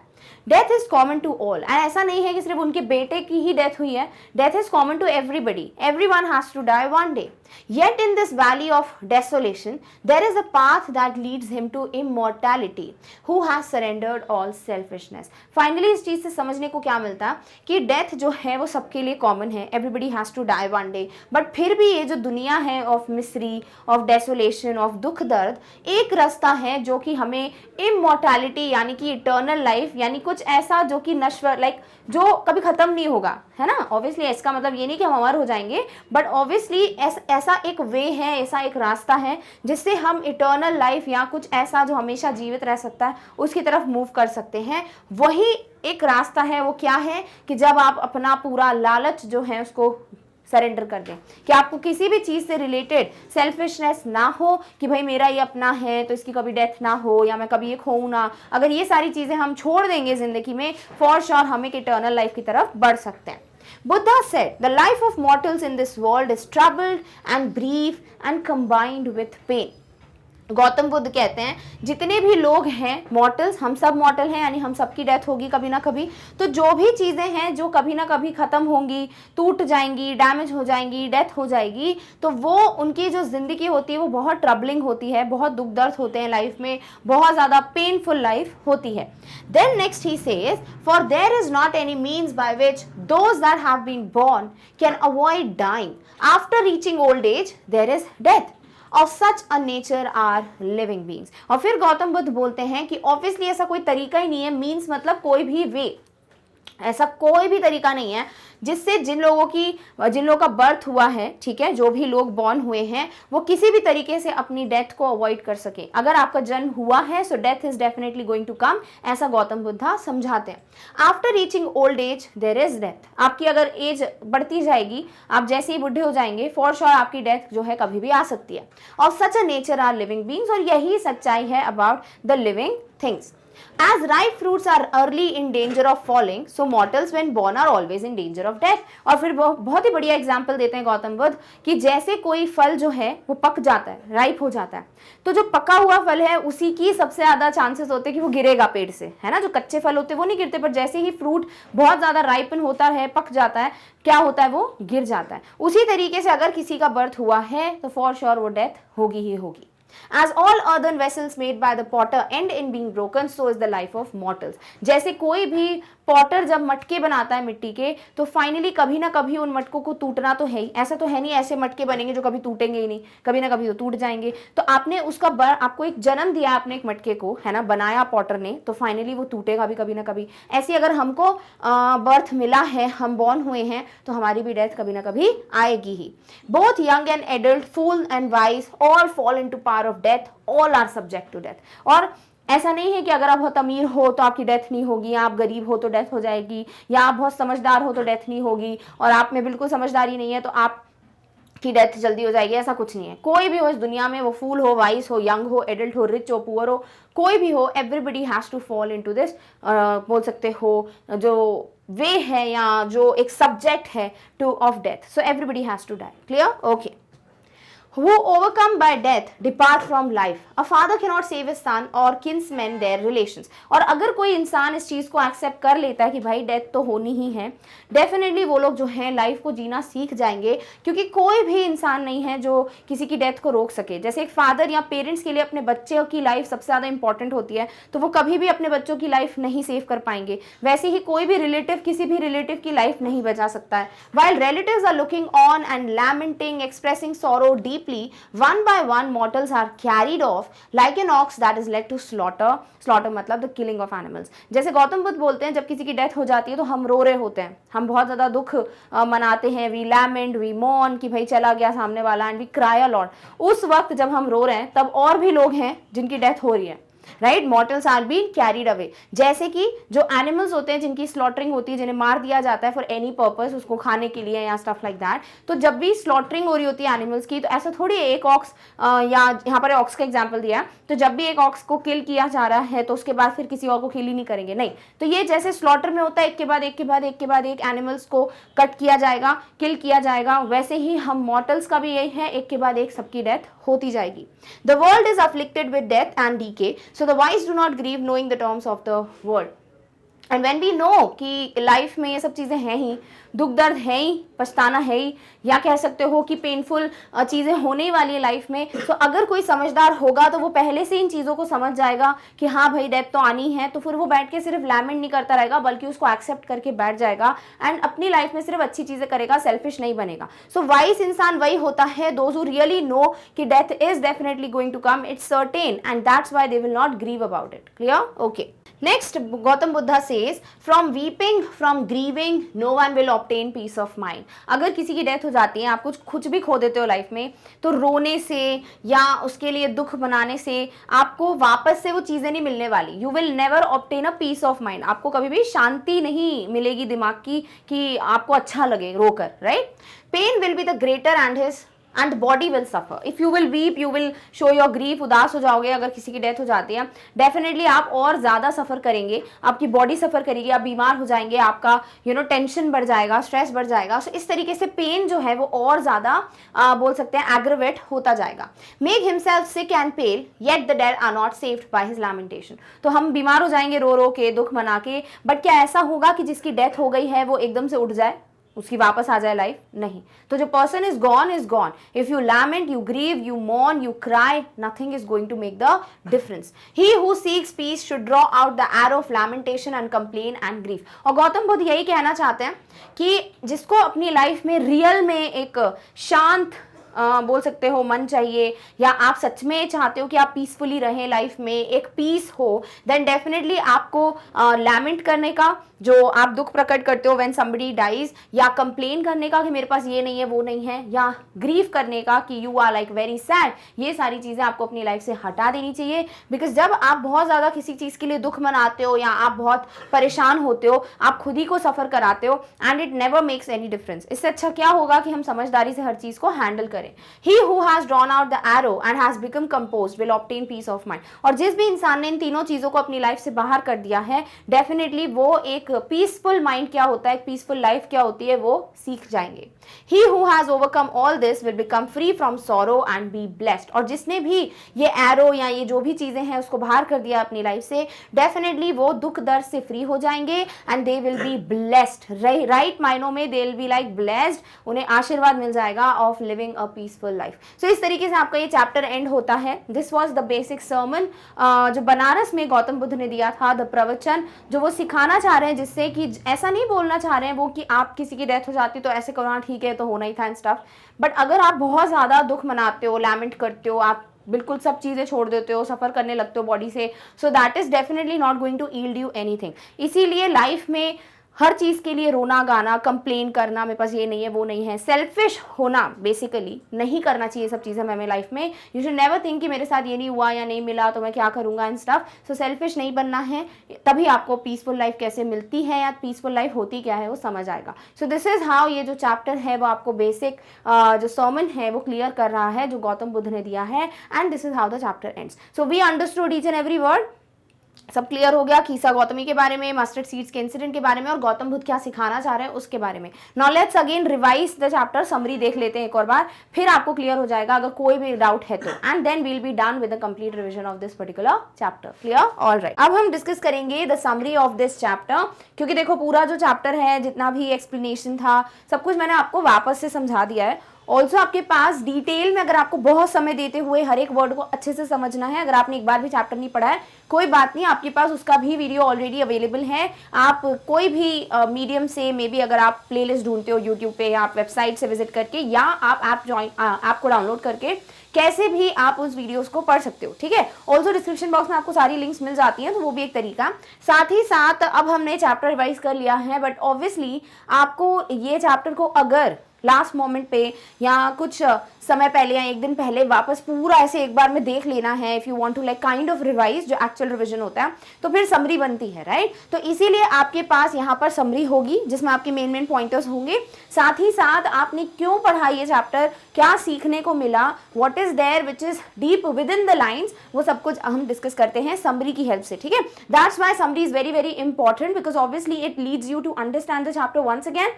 Death is common to all, एंड ऐसा नहीं है कि सिर्फ उनके बेटे की ही डेथ हुई है, death is common to everybody, everyone has to die one day. Yet in this valley of desolation, there is a path that leads him to immortality, who has surrendered all selfishness। Finally इस चीज़ से समझने को क्या मिलता कि डेथ जो है वो सबके लिए कॉमन है, everybody has to die one day, but फिर भी ये जो दुनिया है of Misri, of desolation, of दुख दर्द, एक रास्ता है जो कि हमें इमोर्टैलिटी यानी कि इटर्नल लाइफ, यानी कुछ ऐसा जो कि नश्वर, लाइक जो कभी ख़त्म नहीं होगा, है ना। ऑब्वियसली इसका मतलब ये नहीं कि हम अमर हो जाएंगे, बट ऑब्वियसली ऐसा एक वे है, ऐसा एक रास्ता है जिससे हम इटर्नल लाइफ या कुछ ऐसा जो हमेशा जीवित रह सकता है उसकी तरफ मूव कर सकते हैं। वही एक रास्ता है, वो क्या है कि जब आप अपना पूरा लालच जो है उसको सरेंडर कर दें, कि आपको किसी भी चीज़ से रिलेटेड सेल्फिशनेस ना हो कि भाई मेरा ये अपना है तो इसकी कभी डेथ ना हो या मैं कभी ये खोऊं ना। अगर ये सारी चीज़ें हम छोड़ देंगे ज़िंदगी में, फॉर श्योर हम एक इटर्नल लाइफ की तरफ बढ़ सकते हैं। Buddha said, the life of mortals in this world is troubled and brief and combined with pain। Gautam Buddha कहते हैं जितने भी लोग हैं मॉर्टल्स, हम सब मॉर्टल हैं, यानी हम सबकी डेथ होगी कभी ना कभी, तो जो भी चीज़ें हैं जो कभी ना कभी ख़त्म होंगी, टूट जाएंगी, डैमेज हो जाएंगी, डेथ हो जाएगी, तो वो उनकी जो ज़िंदगी होती है वो बहुत ट्रबलिंग होती है, बहुत दुख दर्द होते हैं लाइफ में, बहुत ज़्यादा पेनफुल लाइफ होती है। Then next he says, for there is not any means by which those that have been born can avoid dying after reaching old age, there is death. Of such a nature are living beings. और फिर गौतम बुद्ध बोलते हैं कि ऑब्वियसली ऐसा कोई तरीका ही नहीं है, मीन्स मतलब कोई भी वे, ऐसा कोई भी तरीका नहीं है जिससे जिन लोगों का बर्थ हुआ है, ठीक है, जो भी लोग बॉर्न हुए हैं, वो किसी भी तरीके से अपनी डेथ को अवॉइड कर सके। अगर आपका जन्म हुआ है so death is definitely going to come, ऐसा गौतम बुद्धा समझाते हैं। After reaching old age there is death. आपकी अगर एज बढ़ती जाएगी, आप जैसे ही बुढ़े हो जाएंगे, फॉर श्योर आपकी डेथ जो है कभी भी आ सकती है। Of such a nature are living beings, और यही सच्चाई है about the living things. As ripe fruits are early in danger of falling, so mortals when born are always in danger of death। और फिर बहुत ही बढ़िया एग्जाम्पल देते हैं गौतम बुद्ध कि जैसे कोई फल जो है वो पक जाता है, राइप हो जाता है, तो जो पका हुआ फल है उसी की सबसे ज्यादा चांसेस होते हैं कि वो गिरेगा पेड़ से, है ना। जो कच्चे फल होते हैं वो नहीं गिरते, पर जैसे ही फ्रूट बहुत ज्यादा राइपन होता है, पक जाता है, क्या होता है, वो गिर जाता है। उसी तरीके से अगर किसी का बर्थ हुआ है तो फॉर श्योर वो डेथ होगी ही होगी। As all earthen vessels made by the potter end in being broken, so is the life of mortals। जैसे कोई भी पॉटर जब मटके बनाता है मिट्टी के, तो फाइनली कभी ना कभी उन मटकों को टूटना तो है ही। ऐसा तो है नहीं ऐसे मटके बनेंगे जो कभी टूटेंगे ही नहीं, कभी ना कभी तो टूट जाएंगे। तो आपने उसका आपको एक जन्म दिया आपने एक मटके को, है ना, बनाया पॉटर ने, तो फाइनली वो टूटेगा भी कभी ना कभी। ऐसे अगर हमको बर्थ मिला है, हम बॉर्न हुए हैं, तो हमारी भी डेथ कभी ना कभी आएगी ही। Both young and adult, fool and wise, all fall into power of death, all are subject to death. और ऐसा नहीं है कि अगर आप बहुत अमीर हो तो आपकी डेथ नहीं होगी, या आप गरीब हो तो डेथ हो जाएगी, या आप बहुत समझदार हो तो डेथ नहीं होगी, और आप में बिल्कुल समझदारी नहीं है तो आप की डेथ जल्दी हो जाएगी। ऐसा कुछ नहीं है। कोई भी हो इस दुनिया में, वो फूल हो, वाइस हो, यंग हो, एडल्ट हो, रिच हो, पुअर हो, कोई भी हो, everybody has to fall into this, बोल सकते हो जो वे है या जो एक सब्जेक्ट है to of death. So everybody has to die. Clear? Okay. Who overcome by death depart from life। A father cannot save his son or kinsmen their relations। और अगर कोई इंसान इस चीज को एक्सेप्ट कर लेता है कि भाई डेथ तो होनी ही है, डेफिनेटली वो लोग जो हैं लाइफ को जीना सीख जाएंगे, क्योंकि कोई भी इंसान नहीं है जो किसी की डेथ को रोक सके। जैसे एक फादर या पेरेंट्स के लिए अपने बच्चे की लाइफ सबसे ज्यादा इंपॉर्टेंट होती है, तो वो कभी भी अपने बच्चों की लाइफ नहीं सेव कर पाएंगे। वैसे ही कोई भी रिलेटिव किसी भी रिलेटिव की लाइफ नहीं बचा सकता है। While relatives are looking on and lamenting, expressing sorrow deep, one by one mortals are carried off like an ox that is led to slaughter। slaughter मतलब the killing of animals। जैसे गौतम बुद्ध बोलते हैं जब किसी की डेथ हो जाती है तो हम रो रहे होते हैं, हम बहुत ज्यादा दुख मनाते हैं, वी लैमेंट, वी मॉर्न कि भाई चला गया सामने वाला, and we cry a lot. उस वक्त जब हम रो रहे हैं तब और भी लोग हैं जिनकी डेथ हो रही है, right. Mortals are been carried away. जैसे कि जो एनिमल्स होते हैं जिनकी स्लॉटरिंग होती है, जिन्हें मार दिया जाता है फॉर एनी पर्पस, उसको खाने के लिए या स्टफ लाइक दैट, तो जब भी स्लॉटरिंग हो रही होती है एनिमल्स की, तो ऐसा थोड़ी एक ऑक्स, या यहाँ पर ऑक्स का एग्जांपल दिया, तो जब भी एक ऑक्स को किल किया जा रहा है तो उसके बाद फिर किसी और को किल ही नहीं करेंगे, नहीं। तो ये जैसे स्लॉटर में होता है, एक के बाद एक के बाद एक के बाद एक एनिमल्स को कट किया जाएगा, किल किया जाएगा, वैसे ही हम मॉर्टल्स का भी यही है, एक के बाद एक सबकी डेथ होती जाएगी। The world is afflicted with death and decay, so the wise do not grieve knowing the terms of the world. And when we know कि लाइफ में ये सब चीज़ें हैं ही, दुख दर्द है ही, पछताना है ही, या कह सकते हो कि पेनफुल चीज़ें होने ही वाली है लाइफ में, तो अगर कोई समझदार होगा तो वो पहले से इन चीज़ों को समझ जाएगा कि हाँ भाई डेथ तो आनी है, तो फिर वो बैठ के सिर्फ लैमेंट नहीं करता रहेगा, बल्कि उसको एक्सेप्ट करके बैठ जाएगा एंड अपनी लाइफ में सिर्फ अच्छी चीज़ें करेगा, सेल्फिश नहीं बनेगा। सो वाइस इंसान वही होता है दोज हु रियली नो कि death is definitely going to come, it's certain, and that's why they will not grieve about it. Clear? Okay. Next, Gautam Buddha says, from weeping, from grieving, no one will obtain peace of mind। अगर किसी की डेथ हो जाती है, आप कुछ भी खो देते हो लाइफ में, तो रोने से या उसके लिए दुख मनाने से आपको वापस से वो चीज़ें नहीं मिलने वाली। You will never obtain a peace of mind। आपको कभी भी शांति नहीं मिलेगी दिमाग की कि आपको अच्छा लगे रोकर, right. Pain will be the greater and his and body will suffer। if you will weep, you will show your grief। उदास हो जाओगे अगर किसी की डेथ हो जाती है, डेफिनेटली आप और ज़्यादा सफ़र करेंगे, आपकी बॉडी सफ़र करेगी, आप बीमार हो जाएंगे, आपका टेंशन बढ़ जाएगा, स्ट्रेस बढ़ जाएगा। सो इस तरीके से पेन जो है वो और ज़्यादा बोल सकते हैं एग्रेवेट होता जाएगा। Make himself sick and pale yet the dead are not saved by his lamentation. तो हम बीमार हो जाएंगे रो रो के, दुख मना के, बट क्या ऐसा होगा कि जिसकी डेथ हो गई है वो एकदम से उठ जाए, उसकी वापस आ जाए लाइफ? नहीं। तो जो person is gone is gone. If you lament, you grieve, you mourn, you cry, nothing is going to make the difference. He who seeks peace should draw out the arrow of lamentation and complain and grief. और गौतम बुद्ध यही कहना चाहते हैं कि जिसको अपनी लाइफ में रियल में एक शांत बोल सकते हो मन चाहिए, या आप सच में चाहते हो कि आप पीसफुली रहें लाइफ में, एक पीस हो, देन डेफिनेटली आपको लैमेंट करने का, जो आप दुख प्रकट करते हो व्हेन समबडी डाइज, या कंप्लेन करने का कि मेरे पास ये नहीं है वो नहीं है, या ग्रीव करने का कि you are like very sad, ये सारी चीजें आपको अपनी लाइफ से हटा देनी चाहिए। बिकॉज जब आप बहुत ज्यादा किसी चीज के लिए दुख मनाते हो या आप बहुत परेशान होते हो, आप खुद ही को सफर कराते हो, and it never makes any difference. इससे अच्छा क्या होगा कि हम समझदारी से हर चीज को हैंडल करें। He who has drawn out the arrow and has become composed will obtain peace of mind. और जिस भी इंसान ने इन तीनों चीजों को अपनी लाइफ से बाहर कर दिया है, डेफिनेटली वो एक पीसफुल माइंड क्या होता है, एक पीसफुल लाइफ क्या होती है, वो सीख जाएंगे। He who has overcome all this will become free from sorrow and be blessed। और जिसने भी ये एरो या ये जो भी चीजें हैं उसको बाहर कर दिया अपनी लाइफ से, डेफिनेटली वो दुख दर्द से फ्री हो जाएंगे and they will be blessed. Right मायनों में they will be like blessed, उन्हें आशीर्वाद मिल जाएगा of living a peaceful life. So इस तरीके से आपका ये चैप्टर एंड होता है। This was the basic sermon जो बनारस में गौतम बुद्ध ने दिया था, द प्रवचन जो वो सिखाना चाह रहे हैं, जिससे कि ऐसा नहीं बोलना चाह रहे हैं वो कि आप किसी की डेथ हो जाती तो ऐसे करो, ठीक है तो होना ही था एंड स्टफ। बट अगर आप बहुत ज्यादा दुख मनाते हो, लैमेंट करते हो, आप बिल्कुल सब चीजें छोड़ देते हो, सफर करने लगते हो बॉडी से, so that is definitely not going to yield you anything. इसीलिए लाइफ में हर चीज के लिए रोना गाना, कंप्लेन करना, मेरे पास ये नहीं है वो नहीं है, सेल्फिश होना बेसिकली नहीं करना चाहिए सब चीजें हमें लाइफ में। यू शुड नेवर थिंक कि मेरे साथ ये नहीं हुआ या नहीं मिला तो मैं क्या करूंगा एंड स्टफ। सो सेल्फिश नहीं बनना है, तभी आपको पीसफुल लाइफ कैसे मिलती है या पीसफुल लाइफ होती क्या है वो समझ आएगा। सो दिस इज हाउ ये जो चैप्टर है वो आपको बेसिक जो सर्मन है वो क्लियर कर रहा है जो गौतम बुद्ध ने दिया है, and this is how the chapter ends. So we understood each and every word. सब क्लियर हो गया खीसा गौतमी के बारे में, मस्टर्ड सीड्स के इंसिडेंट के बारे में, और गौतम बुद्ध क्या सिखाना चाह रहे हैं उसके बारे में। Now let's again revise the chapter, summary देख लेते हैं एक और बार, फिर आपको क्लियर हो जाएगा अगर कोई भी डाउट है तो, and then we'll be done with the complete revision of this particular chapter. Clear? Alright, अब हम डिस्कस करेंगे the summary of this chapter, क्योंकि देखो पूरा जो चैप्टर है, जितना भी एक्सप्लेनेशन था, सब कुछ मैंने आपको वापस से समझा दिया है। ऑल्सो आपके पास डिटेल में, अगर आपको बहुत समय देते हुए हर एक वर्ड को अच्छे से समझना है, अगर आपने एक बार भी चैप्टर नहीं पढ़ा है कोई बात नहीं, आपके पास उसका भी वीडियो ऑलरेडी अवेलेबल है। आप कोई भी मीडियम से, मे बी अगर आप प्लेलिस्ट ढूंढते हो यूट्यूब पे, या आप वेबसाइट से विजिट करके, या आप ऐप को डाउनलोड करके, कैसे भी आप उस वीडियोस को पढ़ सकते हो। ठीक है? ऑल्सो डिस्क्रिप्शन बॉक्स में आपको सारी लिंक्स मिल जाती हैं, तो वो भी एक तरीका। साथ ही साथ अब हमने चैप्टर रिवाइज कर लिया है, बट ऑब्वियसली आपको ये चैप्टर को अगर लास्ट मोमेंट पे या कुछ समय पहले या एक दिन पहले वापस पूरा ऐसे एक बार में देख लेना है, if you want to like kind of revise, जो एक्चुअल रिवीजन होता है, तो फिर समरी बनती है, राइट? तो इसीलिए आपके पास यहाँ पर समरी होगी जिसमें आपके मेन पॉइंटर्स होंगे। साथ ही साथ आपने क्यों पढ़ा ये चैप्टर, क्या सीखने को मिला, what is there which is deep within the lines, वो सब कुछ हम डिस्कस करते हैं समरी की हेल्प से। ठीक है? That's why summary is very very important, because obviously it leads you to understand the chapter once again,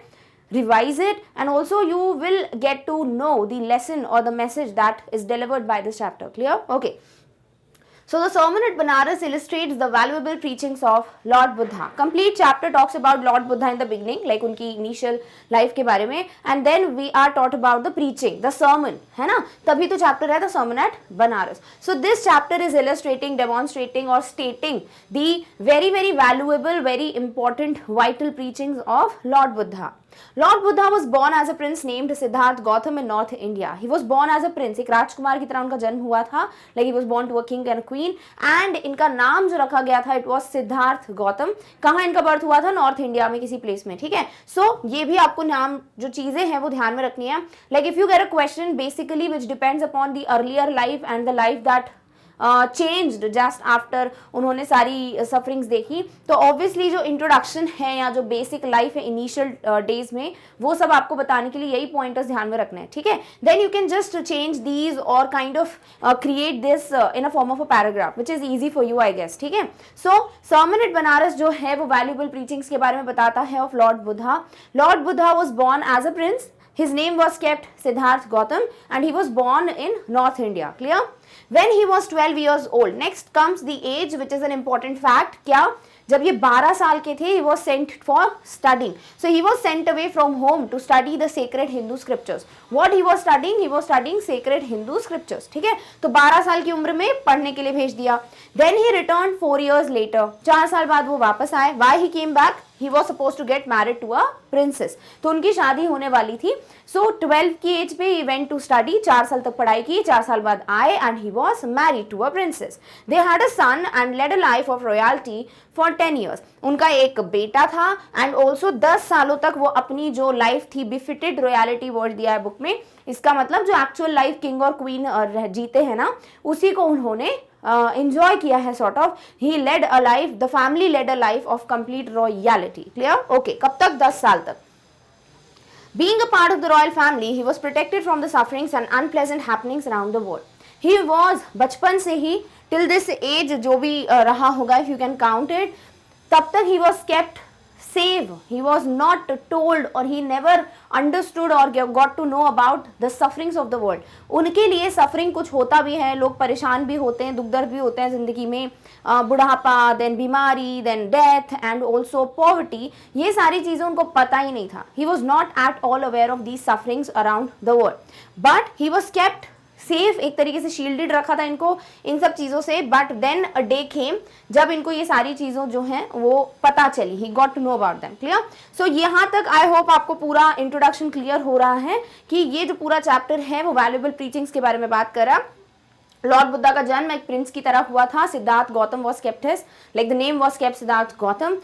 revise it, and also you will get to know the lesson or the message that is delivered by this chapter. Clear? Okay. So the sermon at Banaras illustrates the valuable preachings of Lord Buddha. Complete chapter talks about Lord Buddha in the beginning, like उनकी initial life के बारे में, and then we are taught about the preaching, the sermon, है ना? तभी तो chapter है the sermon at Banaras. So this chapter is illustrating, demonstrating or stating the very very valuable, very important, vital preachings of Lord Buddha. Lord Buddha was born as a prince named Siddhartha Gautam in North India. He was born as a prince, एक राजकुमार की तरह उनका जन्म हुआ था, like he was born to a king and a queen, and इनका नाम जो रखा गया था it was सिद्धार्थ गौतम। कहाँ इनका बर्थ हुआ था? नॉर्थ इंडिया में किसी प्लेस में। ठीक है? सो ये भी आपको नाम जो चीजें हैं वो ध्यान में रखनी है। Like if you get a question basically which depends upon the earlier life and the life that changed just after उन्होंने सारी सफरिंग्स देखी, तो ऑब्वियसली जो इंट्रोडक्शन है या जो बेसिक लाइफ है इनिशियल डेज में, वो सब आपको बताने के लिए यही पॉइंटर्स ध्यान में रखने हैं। ठीक है? Then you can just change these और kind of create this in a form of a paragraph which is easy for you I guess. ठीक है? सो सर्मन एट बनारस जो है वो वैल्यूएबल प्रीचिंग्स के बारे में बताता है of lord Buddha. Lord Buddha was born as a prince, his name was kept Siddharth Gautam, and he was born in North India. Clear? When he was 12 years old, next comes the age which is an important fact. क्या? जब ये 12 साल के थे, he was sent for studying. So he was sent away from home to study the sacred Hindu scriptures. What he was studying? He was studying sacred Hindu scriptures. ठीक है? तो 12 साल की उम्र में पढ़ने के लिए भेज दिया. Then he returned 4 years later. 4 साल बाद वो वापस आए. Why he came back? He was suppose to get married to a princess, तो उनकी शादी होने वाली थी। सो 12 की एज पे ही वेंट टू स्टडी, 4 साल तक पढ़ाई की, 4 साल बाद आए and he was married to a princess. They had a son and led a life of royalty for 10 years। उनका एक बेटा था एंड ऑल्सो 10 सालों तक वो अपनी जो लाइफ थी, बिफिटेड रॉयलिटी वर्ड दिया है बुक में, इसका मतलब जो एक्चुअल लाइफ किंग और क्वीन जीते हैं ना, उसी को उन्होंने enjoy किया है sort of। he led a life, the family led a life of complete royalty। clear? okay, कब तक? 10 साल तक। being a part of the royal family, he was protected from the sufferings and unpleasant happenings around the world। he was बचपन से ही till this age जो भी रहा होगा, if you can count it, तब तक he was kept safe, he was not told or he never understood or got to know about the sufferings of the world। उनके लिए सफरिंग कुछ होता भी है, लोग परेशान भी होते हैं, दुख दर्द भी होते हैं ज़िंदगी में, बुढ़ापा, देन बीमारी, then death and also poverty, ये सारी चीज़ें उनको पता ही नहीं था। he was not at all aware of these sufferings around the world but he was kept safe, एक तरीके से शील्डेड रखा था इनको इन सब चीज़ों से। बट देन अ डे केम जब इनको ये सारी चीज़ों जो हैं वो पता चली, he got to know about them. Clear? So यहाँ तक आई होप आपको पूरा इंट्रोडक्शन क्लियर हो रहा है कि ये जो पूरा चैप्टर है वो वैल्यूएबल प्रीचिंग्स के बारे में बात कर रहा है। लॉर्ड बुद्धा का जन्म एक प्रिंस की तरह हुआ था, Siddhartha Gautam was kept his, like the name was kept Siddhartha Gautam.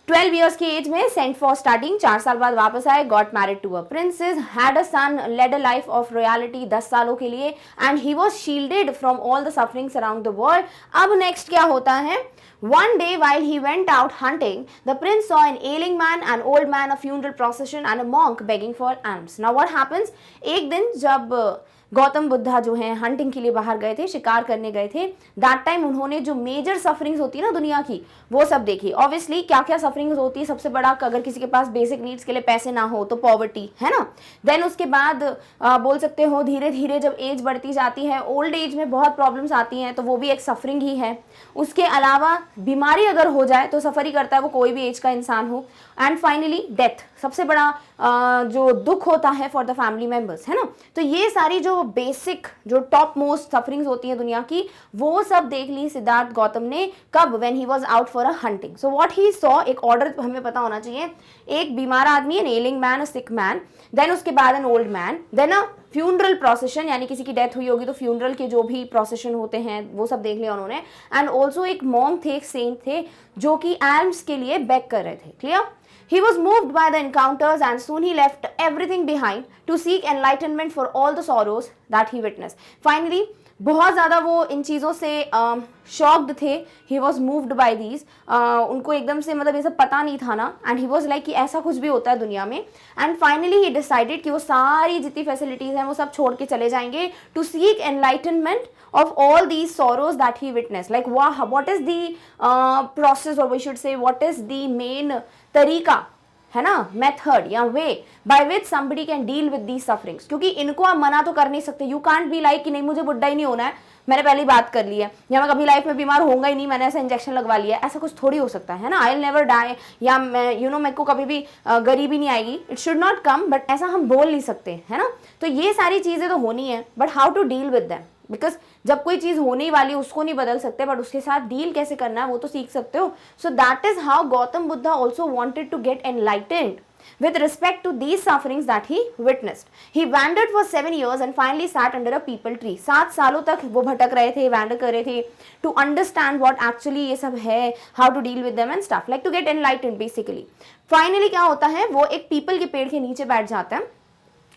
12 years की एज में सेंट फॉर स्टडिंग, 4 साल बाद वापस आए, got married to a princess, had a son, led a life of royalty 10 सालों के लिए, and he was shielded from all the sufferings around the world. अब नेक्स्ट क्या होता है? One day while he went out hunting, the prince saw an ailing man, an old man, a funeral procession and a monk begging for alms। Now what happens? एक दिन जब गौतम बुद्धा जो हैं हंटिंग के लिए बाहर गए थे, शिकार करने गए थे, दैट टाइम उन्होंने जो मेजर सफरिंग्स होती है ना दुनिया की, वो सब देखी। ऑब्वियसली क्या क्या सफरिंग्स होती है, सबसे बड़ा अगर किसी के पास बेसिक नीड्स के लिए पैसे ना हो तो पॉवर्टी, है ना। देन उसके बाद बोल सकते हो धीरे धीरे जब एज बढ़ती जाती है, ओल्ड एज में बहुत प्रॉब्लम्स आती हैं, तो वो भी एक सफरिंग ही है। उसके अलावा बीमारी अगर हो जाए तो सफ़र ही करता है वो, कोई भी एज का इंसान हो। एंड फाइनली डेथ, सबसे बड़ा जो दुख होता है फॉर द फैमिली मेंबर्स, है ना। तो ये सारी जो बेसिक जो टॉप मोस्ट सफरिंग्स होती हैं दुनिया की, वो सब देख ली सिद्धार्थ गौतम ने। कब? When he was out for a hunting. So what he saw, एक ऑर्डर हमें पता होना चाहिए, एक बीमार आदमी, an ailing man, a sick man, then उसके बाद an old man, then a funeral procession, यानी किसी की डेथ हुई होगी तो फ्यूनरल के जो भी प्रोसेशन होते हैं वो सब देख लिया उन्होंने। एंड ऑल्सो एक मॉन्क थे, एक सेंट थे, जो कि एल्म्स के लिए बेग कर रहे थे। Clear? He was moved by the encounters and soon he left everything behind to seek enlightenment for all the sorrows that he witnessed। Finally, बहुत ज़्यादा वो इन चीज़ों से शॉक्ड थे। He was moved by these, उनको एकदम से मतलब ये सब पता नहीं था ना, एंड ही वॉज लाइक कि ऐसा कुछ भी होता है दुनिया में। एंड फाइनली ही डिसाइडेड कि वो सारी जितनी फैसिलिटीज़ हैं वो सब छोड़ के चले जाएंगे to seek enlightenment of all these sorrows that he witnessed। like what is the process, or we should say what is the main तरीका, है ना, मेथड या way by which somebody can deal with these sufferings। क्योंकि इनको आप मना तो कर नहीं सकते, यू कांट बी लाइक कि नहीं मुझे बुढ़ा ही नहीं होना है, मैंने पहले ही बात कर ली है, या मैं कभी लाइफ में बीमार होऊंगा ही नहीं, मैंने ऐसा इंजेक्शन लगवा लिया है, ऐसा कुछ थोड़ी हो सकता है ना। आई विल नेवर डाई, या मैं मेरे को कभी भी गरीबी नहीं आएगी, it should not come, but ऐसा हम बोल नहीं सकते, है ना। तो ये सारी चीज़ें तो होनी है, but how to deal with them, because जब कोई चीज़ होने वाली उसको नहीं बदल सकते, बट उसके साथ डील कैसे करना है वो तो सीख सकते हो। So that is how Gautam Buddha also wanted to get enlightened with respect to these sufferings that he witnessed। He wandered for 7 years and finally sat under a peepal tree। 7 सालों तक वो भटक रहे थे, wander कर रहे थे, to understand what actually ये सब है, how to deal with them and stuff, like to get enlightened basically। Finally क्या होता है, वो एक पीपल के पेड़ के नीचे बैठ जाता है,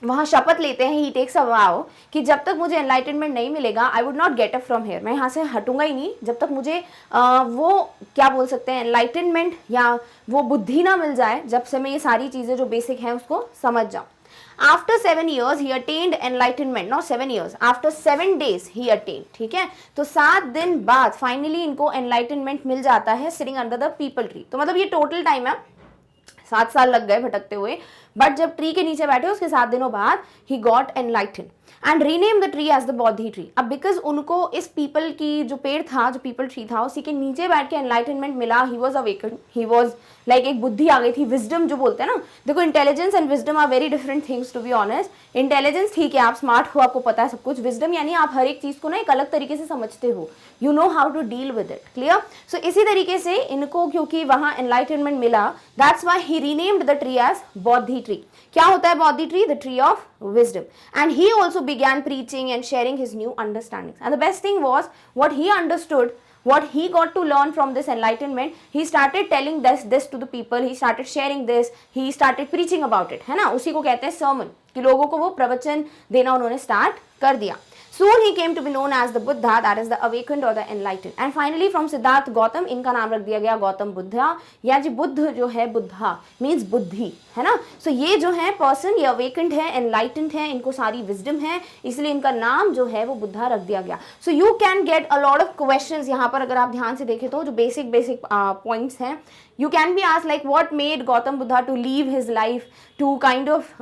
वहाँ शपथ लेते हैं, ही टेक्स अ वाव कि जब तक मुझे एनलाइटनमेंट नहीं मिलेगा I would not get up from here, मैं यहाँ से हटूंगा ही नहीं जब तक मुझे वो क्या बोल सकते हैं एनलाइटनमेंट या वो बुद्धि ना मिल जाए, जब से मैं ये सारी चीज़ें जो बेसिक हैं उसको समझ जाऊँ। After 7 years he attend enlightenment, not 7 years, after 7 days he attend. ठीक है, तो 7 दिन बाद फाइनली इनको एनलाइटनमेंट मिल जाता है sitting under the people tree. तो मतलब ये टोटल टाइम है, 7 साल लग गए भटकते हुए, बट जब ट्री के नीचे बैठे उसके 7 दिनों बाद ही got enlighten and rename the tree as the Bodhi tree. अब बिकॉज उनको इस पीपल की जो पेड़ था, जो पीपल ट्री था, उसी के नीचे बैठ के एनलाइटनमेंट मिला, he was awaken, he was like एक बुद्धि आ गई थी, विजडम जो बोलते हैं ना। देखो intelligence and wisdom are very different things to be honest. Intelligence ठीक है, आप स्मार्ट हो, आपको पता है सब कुछ। विजडम यानी आप हर एक चीज को ना एक अलग तरीके से समझते हो, you know how to deal with it, clear. So इसी तरीके से इनको क्योंकि वहां एनलाइटनमेंट मिला, that's why he renamed the tree as Bodhi tree. क्या होता है Bodhi tree? The tree of wisdom। And he also began preaching and sharing his new understandings, and the best thing was what he understood, what he got to learn from this enlightenment, he started telling this to the people, he started sharing this, he started preaching about it, है ना। उसी को कहते हैं sermon, कि लोगों को वो प्रवचन देना उन्होंने स्टार्ट कर दिया। Soon he came to be known as the Buddha, that is the awakened or the enlightened. And finally from Siddharth Gautam, इनका नाम रख दिया गया गौतम बुद्धा, या जी बुद्ध जो है, बुद्धा मीन्स बुद्धि, है ना। सो ये जो है पर्सन, ये अवेकेंड है, एनलाइटेंड है, इनको सारी विजडम है, इसलिए इनका नाम जो है वो बुद्धा रख दिया गया। So you can get a lot of questions यहाँ पर, अगर आप ध्यान से देखें तो जो बेसिक पॉइंट्स हैं, you can be asked like what made Gautam Buddha to leave his life to kind of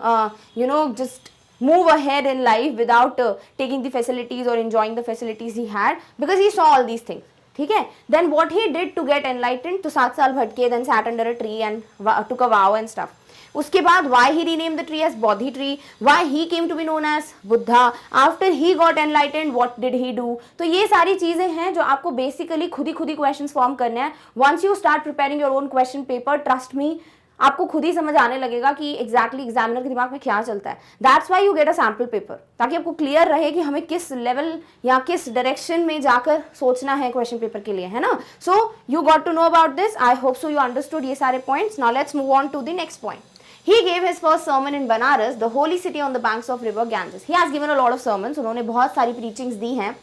just move ahead in life without taking the facilities or enjoying the facilities he had, because he saw all these things, ठीक है। Then what he did to get enlightened, तो 7 साल भटके, then sat under a tree and took a vow and stuff। उसके बाद why he renamed the tree as Bodhi tree, why he came to be known as Buddha, after he got enlightened what did he do। तो ये सारी चीजें हैं जो आपको बेसिकली खुद ही क्वेश्चंस फॉर्म करने हैं। once you start preparing your own question paper, trust me, आपको खुद ही समझ आने लगेगा कि एग्जैक्टली एग्जामिनर के दिमाग में क्या चलता है। That's why you get a sample paper, ताकि आपको क्लियर रहे कि हमें किस लेवल या किस डायरेक्शन में जाकर सोचना है क्वेश्चन पेपर के लिए, है ना। So you got to know about this, I hope so you understood ये सारे points. Now let's move on to the next point. He gave his first sermon in Banaras, the holy city on the banks of river Ganges. He has given a lot of sermons. उन्होंने बहुत सारी preachings दी हैं।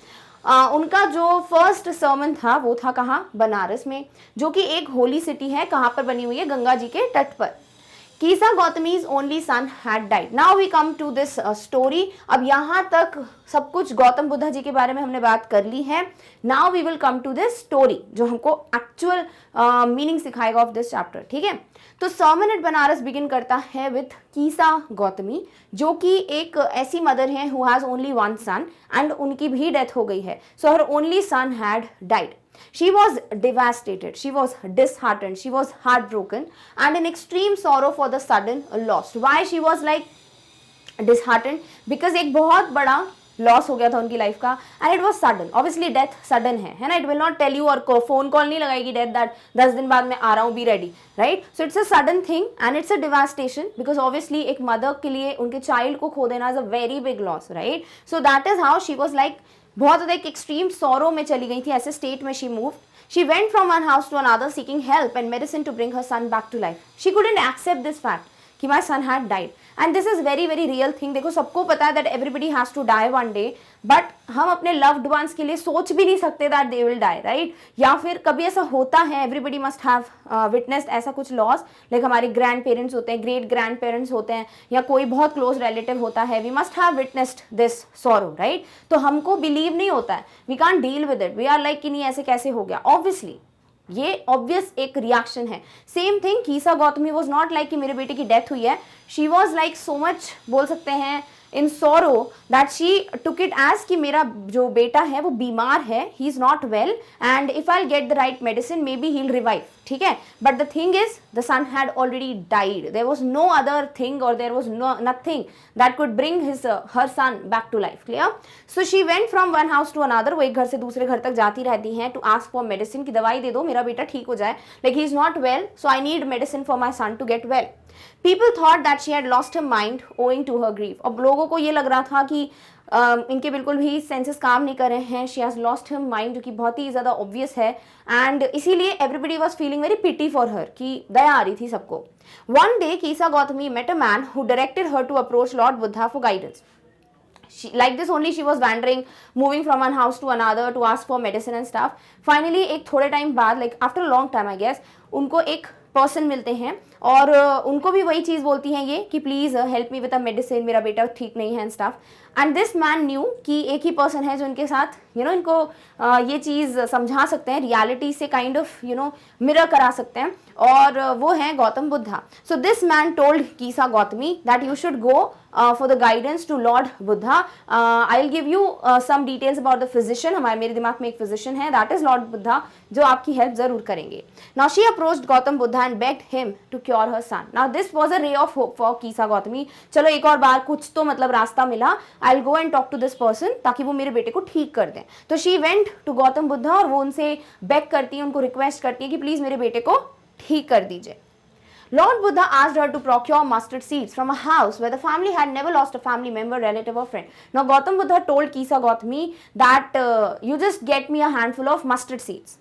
उनका जो फर्स्ट सर्मन था वो था कहाँ? बनारस में, जो कि एक होली सिटी है। कहाँ पर बनी हुई है? गंगा जी के तट पर। Kisa Gautami's only son had died. Now we come to this story. अब यहाँ तक सब कुछ गौतम बुद्धा जी के बारे में हमने बात कर ली है। Now we will come to this story, जो हमको एक्चुअल मीनिंग सिखाएगा ऑफ दिस चैप्टर, ठीक है। तो सर्मन एट बनारस बिगिन करता है विथ कीसा गौतमी, जो कि एक ऐसी मदर है who has only one son and उनकी भी डेथ हो गई है। So her only son had died. She was devastated, she was disheartened, she was heartbroken and in extreme sorrow for the sudden loss. Why she was like disheartened? Because एक बहुत बड़ा लॉस हो गया था उनकी लाइफ का end it was sudden. Obviously death sudden है ना। It will not tell you और फोन कॉल नहीं लगाएगी डेथ दैट 10 दिन बाद मैं आ रहा हूँ, be ready, right. So it's a sudden thing and it's a devastation, because obviously एक मदर के लिए उनके चाइल्ड को खो देना is a very big loss, right. So that is how she was like बहुत ज़्यादा एक एक्सट्रीम सॉरो में चली गई थी, ऐसे स्टेट में she move. She went from one house to another seeking help and medicine to bring her son back to life. She couldn't accept this fact कि my son had died. And this is very very real thing. देखो सबको पता है that everybody has to die one day, but हम अपने loved ones के लिए सोच भी नहीं सकते that they will die, right? या फिर कभी ऐसा होता है, everybody must have witnessed ऐसा कुछ loss, like हमारे ग्रैंड पेरेंट्स होते हैं, ग्रेट ग्रैंड पेरेंट्स होते हैं, या कोई बहुत क्लोज रिलेटिव होता है, we must have witnessed this sorrow, right? तो हमको बिलीव नहीं होता है, we can't deal with it, we are like कि नहीं ऐसे कैसे हो गया। Obviously ये ऑब्वियस एक रिएक्शन है। Same thing Kisa Gautami was not like कि मेरे बेटे की डेथ हुई है, she was like so much बोल सकते हैं in sorrow that she took it as कि मेरा जो बेटा है वो बीमार है, he is not well and if I get the right medicine maybe he will revive, ठीक है। But the thing is the son had already died, there was no other thing और there was no nothing that could bring his her son back to life, clear. So she went from one house to another, वो एक घर से दूसरे घर तक जाती रहती हैं टू आस्क फॉर मेडिसिन, की दवाई दे दो मेरा बेटा ठीक हो जाए, like he is not well so I need medicine for my son to get well. People thought that she had lost her mind owing to her grief. अब लोगों को ये लग रहा था कि इनके बिल्कुल भी सेंसेस काम नहीं कर रहे हैं, she has lost her mind, जो कि बहुत ही ज़्यादा ऑब्वियस है एंड इसीलिए everybody was feeling very pity for her, कि दया आ रही थी सबको। One day Kisa Gautami met a man who directed her to approach Lord Buddha for guidance. Like this only she was wandering, moving from one house to another to ask for medicine and stuff. Finally एक थोड़े टाइम बाद, like after a long time I guess, उनको एक पर्सन मिलते हैं और उनको भी वही चीज़ बोलती हैं ये कि please help me with a medicine, मेरा बेटा ठीक नहीं है and stuff. And this man new कि एक ही पर्सन है जो इनके साथ इनको ये चीज़ समझा सकते हैं, रियलिटी से काइंड ऑफ मिरर करा सकते हैं, और वो है Gautam Buddha. So this man told Kisa Gautami that you should go for the guidance to lord Buddha. I will give you some details about the physician. मेरे दिमाग में एक फिजिशियन है, दैट इज लॉर्ड बुद्धा, जो आपकी हेल्प जरूर करेंगे। Now she approached Gautam Buddha and begged him to cure her son. Now this was a ray of hope for Kisa Gautami. चलो एक और बार कुछ तो मतलब रास्ता मिला, I will go and talk to this person ताकि वो मेरे बेटे को ठीक कर दें। तो she went to Gautam Buddha और वो उनसे बेग करती है, उनको रिक्वेस्ट करती है कि प्लीज मेरे बेटे को ठीक कर दीजिए। Lord Buddha asked her to procure mustard seeds from a house where the family had never lost a family member, relative or friend. Now Gautam Buddha told Kisa Gautami that you just get me a handful of mustard seeds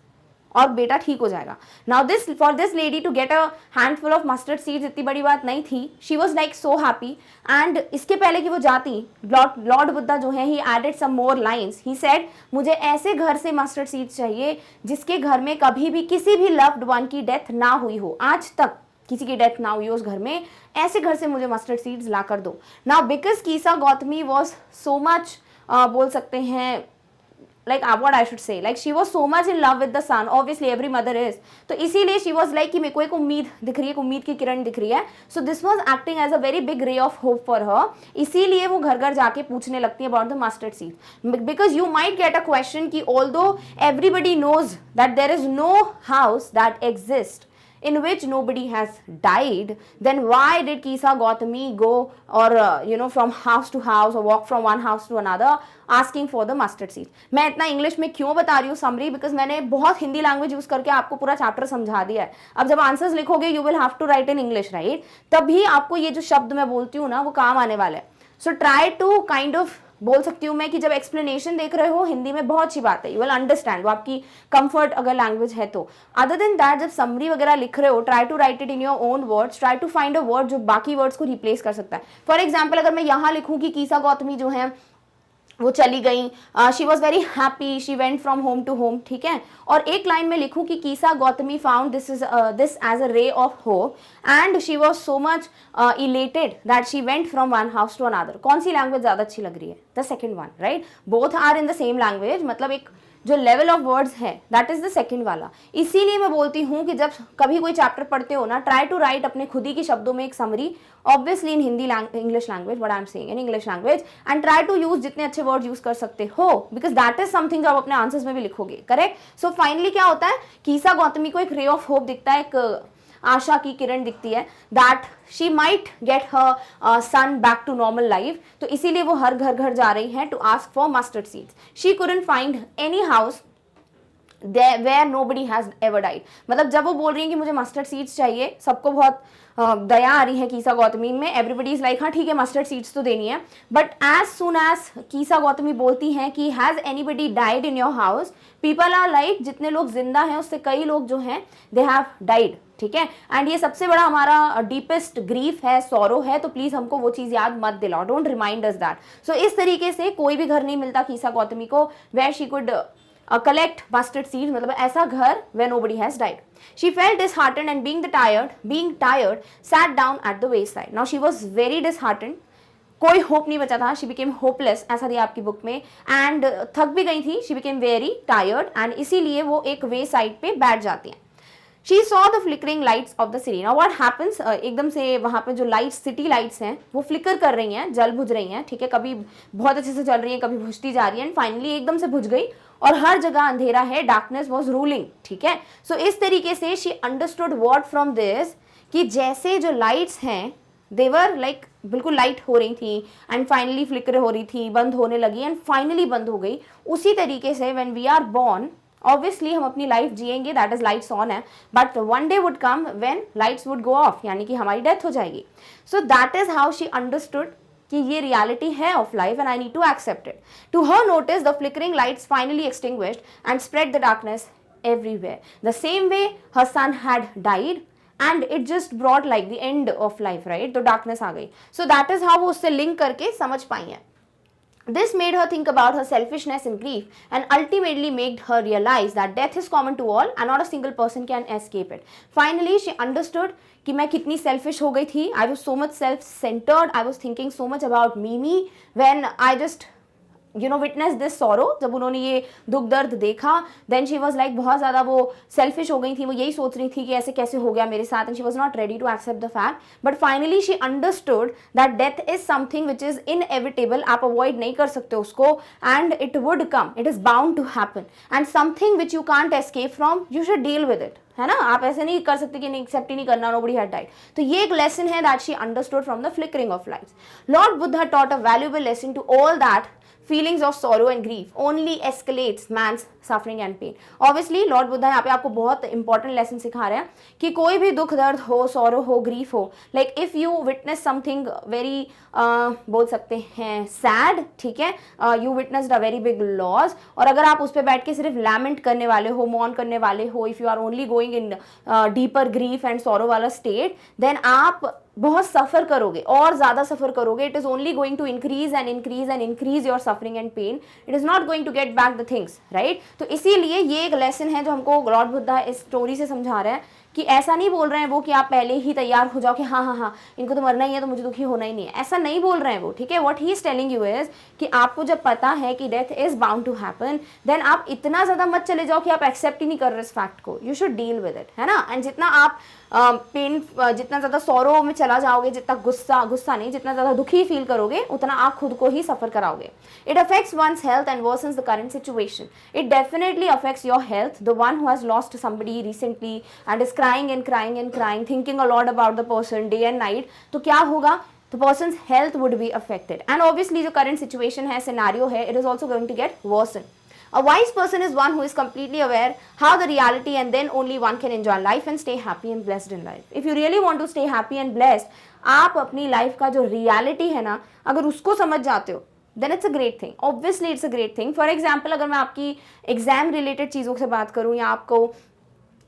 और बेटा ठीक हो जाएगा। Now this for this lady to get a handful of mustard seeds इतनी बड़ी बात नहीं थी। She was like so happy and इसके पहले कि वो जाती, Lord Buddha जो है he added some more lines. He said मुझे ऐसे घर से mustard seeds चाहिए जिसके घर में कभी भी किसी भी loved one की डेथ ना हुई हो, आज तक किसी की डेथ ना हुई हो उस घर में, ऐसे घर से मुझे मस्टर्ड सीड्स ला कर दो। Now because कीसा Gautami was so much बोल सकते हैं like what I should say, like she was so much in love with the son, obviously every mother is, तो इसीलिए she was like कि मेरे को एक उम्मीद दिख रही है, एक उम्मीद की किरण दिख रही है। so this was acting as a very big ray of hope for her, इसीलिए वो घर घर जाके पूछने लगती है about the mustard seed, because you might get a question कि although everybody knows that there is no house that exists in which nobody has died, then why did Kisa Gautami go or from house to house or walk from one house to another asking for the mustard seeds? मैं इतना इंग्लिश में क्यों बता रही हूँ समरी, बिकॉज मैंने बहुत हिंदी लैंग्वेज यूज करके आपको पूरा चैप्टर समझा दिया है। अब जब आंसर्स लिखोगे you will have to write in English, right? तभी आपको ये जो शब्द मैं बोलती हूँ ना वो काम आने वाला है। So try to kind of बोल सकती हूँ मैं कि जब एक्सप्लेनेशन देख रहे हो हिंदी में बहुत अच्छी बात है, यू विल अंडरस्टैंड, वो आपकी कंफर्ट अगर लैंग्वेज है तो। अदर देन दैट जब समरी वगैरह लिख रहे हो, try to write it in your own words, try to find a word जो बाकी वर्ड्स को रिप्लेस कर सकता है। फॉर एग्जाम्पल अगर मैं यहाँ लिखूँ कि कीसा गौतमी जो है वो चली गई, she was very happy, she went from home to home, ठीक है, और एक लाइन में लिखूं कि Kisa Gautami found this as a ray of hope and she was so much elated that she went from one house to another. कौन सी लैंग्वेज ज्यादा अच्छी लग रही है? The second one, right? Both are in the same language, मतलब एक जो लेवल ऑफ वर्ड्स है दैट इज द सेकंड वाला। इसीलिए मैं बोलती हूँ कि जब कभी कोई चैप्टर पढ़ते हो ना, ट्राई टू राइट अपने खुद ही के शब्दों में एक summary, obviously in Hindi English language, what I am saying in English language, and try to use जितने अच्छे वर्ड यूज कर सकते हो, बिकॉज दैट इज समथिंग जो आप अपने आंसर्स में भी लिखोगे, करेक्ट? सो फाइनली क्या होता है, कीसा गौतमी को एक रे ऑफ होप दिखता है, एक आशा की किरण दिखती है, that she might get her son back to normal life. तो इसीलिए वो हर घर घर जा रही है to ask for mustard seeds. She couldn't find any house where nobody has ever died। मतलब जब वो बोल रही है कि मुझे मस्टर्ड सीड्स चाहिए, सबको बहुत दया आ रही है कीसा गौतमी में, एवरीबडी इज लाइक हाँ ठीक है मस्टर्ड सीड्स तो देनी है। But as soon as Kisa Gautami बोलती हैं कि has anybody died in your house, people are like जितने लोग जिंदा हैं उससे कई लोग जो हैं दे हैव डाइड, ठीक है। एंड ये सबसे बड़ा हमारा डीपेस्ट ग्रीफ है, सॉरो है, तो प्लीज हमको वो चीज याद मत दिलाओ, डोंट रिमाइंड अस दैट। सो इस तरीके से कोई भी घर नहीं मिलता कीसा गौतमी को where she could collect mustard seeds, मतलब ऐसा घर where nobody has died. She felt disheartened and being tired sat down at the wayside. Now she was very disheartened, कोई होप नहीं बचा था, she became hopeless, ऐसा दिया आपकी बुक में, एंड थक भी गई थी, she became very tired, and इसीलिए वो एक वे साइड पे बैठ जाती हैं। She saw the flickering lights of the city. Now what happens? एकदम से वहाँ पे जो लाइट्स, सिटी लाइट्स हैं, वो फ्लिकर कर रही हैं, जल बुझ रही हैं, ठीक है, कभी बहुत अच्छे से चल रही हैं, कभी बुझती जा रही हैं, एंड फाइनली एकदम से बुझ गई और हर जगह अंधेरा है, डार्कनेस वॉज रूलिंग, ठीक है। सो इस तरीके से she understood what from this, कि जैसे जो लाइट्स हैं देवर लाइक बिल्कुल लाइट हो रही थी एंड फाइनली फ्लिकर हो रही थी, बंद होने लगी एंड फाइनली बंद हो गई। उसी तरीके से when we are born, obviously हम अपनी लाइफ जिएंगे, दैट इज लाइट्स ऑन है, but one day would come when lights would go off, यानी कि हमारी डेथ हो जाएगी। So that is how she understood कि ये रियलिटी है of life and I need to accept it. To her notice the flickering lights finally extinguished and spread the darkness everywhere. The same way her son had died and it just brought like the end of life, right? तो darkness आ गई. So that is how वो उससे link करके समझ पाई हैं. This made her think about her selfishness and grief and ultimately made her realize that death is common to all and not a single person can escape it. Finally, she understood कि मैं कितनी selfish हो गई थी. I was so much self-centered. I was thinking so much about me when I just witness this sorrow. जब उन्होंने ये दुख दर्द देखा, देन शी वॉज लाइक बहुत ज़्यादा वो सेल्फिश हो गई थी. वो यही सोच रही थी कि ऐसे कैसे हो गया मेरे साथ, and she was not ready to accept the fact. But finally she understood that death is something which is inevitable. आप अवॉइड नहीं कर सकते उसको, and it would come, it is bound to happen, and something which you can't escape from, you should deal with it. है ना, आप ऐसे नहीं कर सकते कि नहीं एक्सेप्ट ही नहीं करना, नोबडी हैड डाइड. तो ये एक लेसन है that she understood from the flickering of life. Lord Buddha taught a valuable lesson to all that feelings of sorrow and grief only escalates man's suffering and pain. Obviously Lord Buddha यहाँ पे आपको बहुत important lesson सिखा रहे हैं कि कोई भी दुख दर्द हो, sorrow हो, grief हो, like if you witness something very बोल सकते हैं sad, ठीक है, you witnessed a very big loss, और अगर आप उस पर बैठ के सिर्फ lament करने वाले हो, mourn करने वाले हो, if you are only going in deeper grief and sorrow वाला state, then आप बहुत सफ़र करोगे और ज़्यादा सफ़र करोगे. It is only going to increase and increase and increase your suffering and pain. It is not going to get back the things, right. तो इसीलिए ये एक लेसन है जो हमको लॉर्ड बुद्धा इस स्टोरी से समझा रहे हैं कि ऐसा नहीं बोल रहे हैं वो कि आप पहले ही तैयार हो जाओ कि हाँ हाँ हाँ इनको तो मरना ही है तो मुझे दुखी होना ही नहीं है. ऐसा नहीं बोल रहे हैं वो, ठीक है. What he is telling you is कि आपको जब पता है कि death is bound to happen, then आप इतना ज़्यादा मत चले जाओ कि आप एक्सेप्ट ही नहीं कर रहे इस फैक्ट को. You should deal with it, है ना. एंड जितना आप पेन जितना ज़्यादा सॉरो में चला जाओगे, जितना गुस्सा नहीं, जितना ज़्यादा दुखी फील करोगे, उतना आप खुद को ही सफ़र कराओगे. It affects one's health and worsens the current situation. It definitely affects your health. The one who has lost somebody recently and is crying and crying and crying, thinking a lot about the person day and night, तो क्या होगा? The person's health would be affected. And obviously जो current situation है, scenario है, it is also going to get worsened. A wise person is one who is completely aware how the reality, and then only one can enjoy life and stay happy and blessed in life. If you really want to stay happy and blessed, आप अपनी लाइफ का जो रियलिटी है ना, अगर उसको समझ जाते हो, then it's a great thing. Obviously it's a great thing. For example, अगर मैं आपकी एग्जाम रिलेटेड चीज़ों से बात करूँ या आपको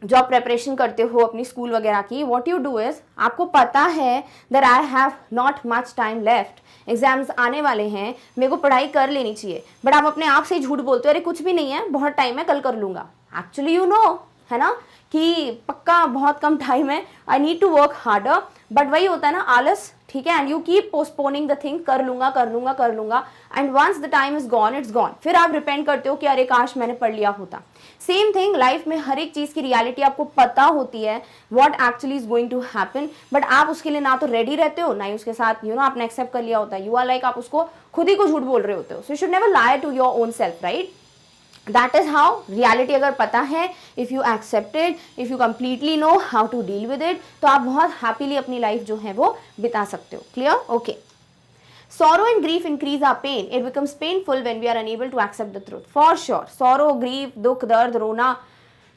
जो आप प्रेपरेशन करते हो अपनी स्कूल वगैरह की, व्हाट यू डू इज, आपको पता है that I have not much time left, exams आने वाले हैं, मेरे को पढ़ाई कर लेनी चाहिए, बट आप अपने आप से ही झूठ बोलते हो, अरे कुछ भी नहीं है, बहुत टाइम है, कल कर लूँगा. एक्चुअली यू नो, है ना, कि पक्का बहुत कम टाइम है, I need to work harder. But वही होता है ना, आलस, ठीक है. And you keep postponing the thing, कर लूँगा, and once the time is gone, it's gone. फिर आप रिपेंट करते हो कि अरे काश मैंने पढ़ लिया होता. सेम थिंग लाइफ में, हर एक चीज़ की रियलिटी आपको पता होती है, what actually is going to happen, but आप उसके लिए ना तो रेडी रहते हो, ना ही उसके साथ आपने एक्सेप्ट कर लिया होता है. यू आर लाइक, आप उसको खुद ही को झूठ बोल रहे होते हो. So you should never lie to your own self, right. That is how reality अगर पता है, if you accept it, if you completely know how to deal with it, तो आप बहुत हैप्पीली अपनी लाइफ जो है वो बिता सकते हो. Clear? Okay. Sorrow and grief increase our pain. It becomes painful when we are unable to accept the truth. For sure. Sorrow, grief, दुख, दर्द, रोना,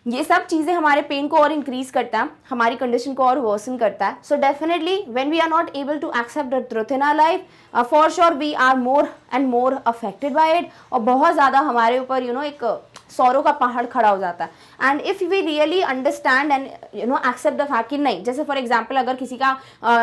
ये सब चीज़ें हमारे पेन को और इंक्रीज करता है, हमारी कंडीशन को और वर्सन करता है. So definitely when we are not able to accept the truth in our life, for sure we are more and more affected by it. और बहुत ज़्यादा हमारे ऊपर एक सौरों का पहाड़ खड़ा हो जाता है. And if we really understand and accept the fact कि नहीं, जैसे फॉर एग्जाम्पल अगर किसी का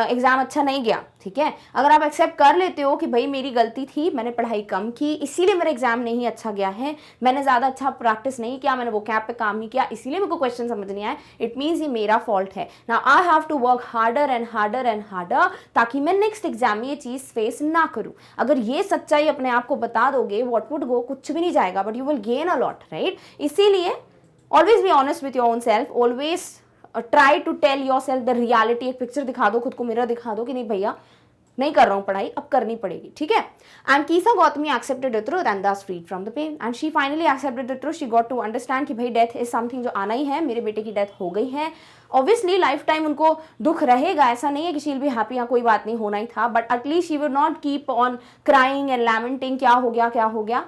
एग्जाम अच्छा नहीं गया, ठीक है, अगर आप एक्सेप्ट कर लेते हो कि भाई मेरी गलती थी, मैंने पढ़ाई कम की, इसीलिए मेरा एग्जाम नहीं अच्छा गया है, मैंने ज़्यादा अच्छा प्रैक्टिस नहीं किया, मैंने वो कैप पे काम नहीं किया, इसीलिए मेरे को क्वेश्चन समझ नहीं आया, इट मीन्स ये मेरा फॉल्ट है. Now I have to work harder and harder and harder, ताकि मैं नेक्स्ट एग्जाम में ये चीज़ फेस ना करूँ. अगर ये सच्चाई अपने आप को बता दोगे, व्हाट वुड गो, कुछ भी नहीं जाएगा, but you will gain a lot, right. इसीलिए always be honest with your own self, always try to tell your self the reality. एक पिक्चर दिखा दो, खुद को मिरर दिखा दो कि नहीं भैया नहीं कर रहा हूँ पढ़ाई, अब करनी पड़ेगी, ठीक है. And Kisa Gautami accepted the truth and thus freed from the pain, and she finally accepted the truth. She got to understand कि भाई डेथ इज समथिंग जो आना ही है, मेरे बेटे की डेथ हो गई है. ऑब्वियसली लाइफ टाइम उनको दुख रहेगा, ऐसा नहीं है कि शी विल बी हैप्पी, हाँ कोई बात नहीं, होना ही था, but at least she will not keep on crying and lamenting, क्या हो गया.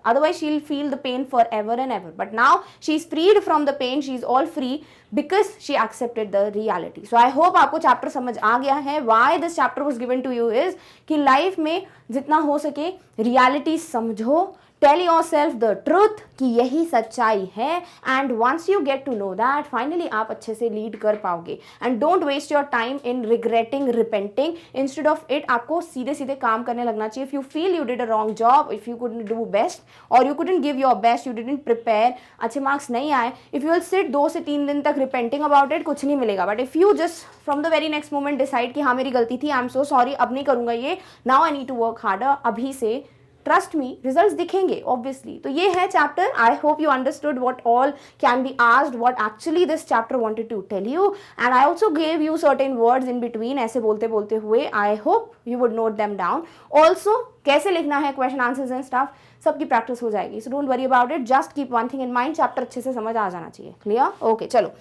Otherwise she'll feel the pain forever and ever. But now she's freed from the pain, she's all free because she accepted the reality. So I hope आपको चैप्टर समझ आ गया है. Why this chapter was given to you is कि लाइफ में जितना हो सके रियलिटी समझो, tell your self the truth कि यही सच्चाई है, and once you get to know that finally आप अच्छे से लीड कर पाओगे. And don't waste your time in regretting, repenting. Instead of it आपको सीधे सीधे काम करने लगना चाहिए. If you feel you did a wrong job, if you couldn't do best और you couldn't give your best, you didn't prepare, अच्छे मार्क्स नहीं आए, इफ यू विल सिट 2 से 3 दिन तक रिपेंटिंग अबाउट इट, कुछ नहीं मिलेगा. But if you just from the very next moment decide कि हाँ मेरी गलती थी, आई एम सो सॉरी, अब नहीं करूंगा ये, now I need to work harder, अभी से ट्रस्ट मी रिजल्ट्स दिखेंगे ऑब्वियसली. तो ये है chapter. I hope you understood what all can be asked, what actually this chapter wanted to tell you, and I also gave you certain words in between. ऐसे बोलते बोलते हुए I hope you would note them down. Also कैसे लिखना है क्वेश्चन आंसर्स एंड स्टफ, सबकी प्रैक्टिस हो जाएगी. So don't worry about it, just keep one thing in mind, chapter अच्छे से समझ आ जाना चाहिए. क्लियर? ओके, चलो.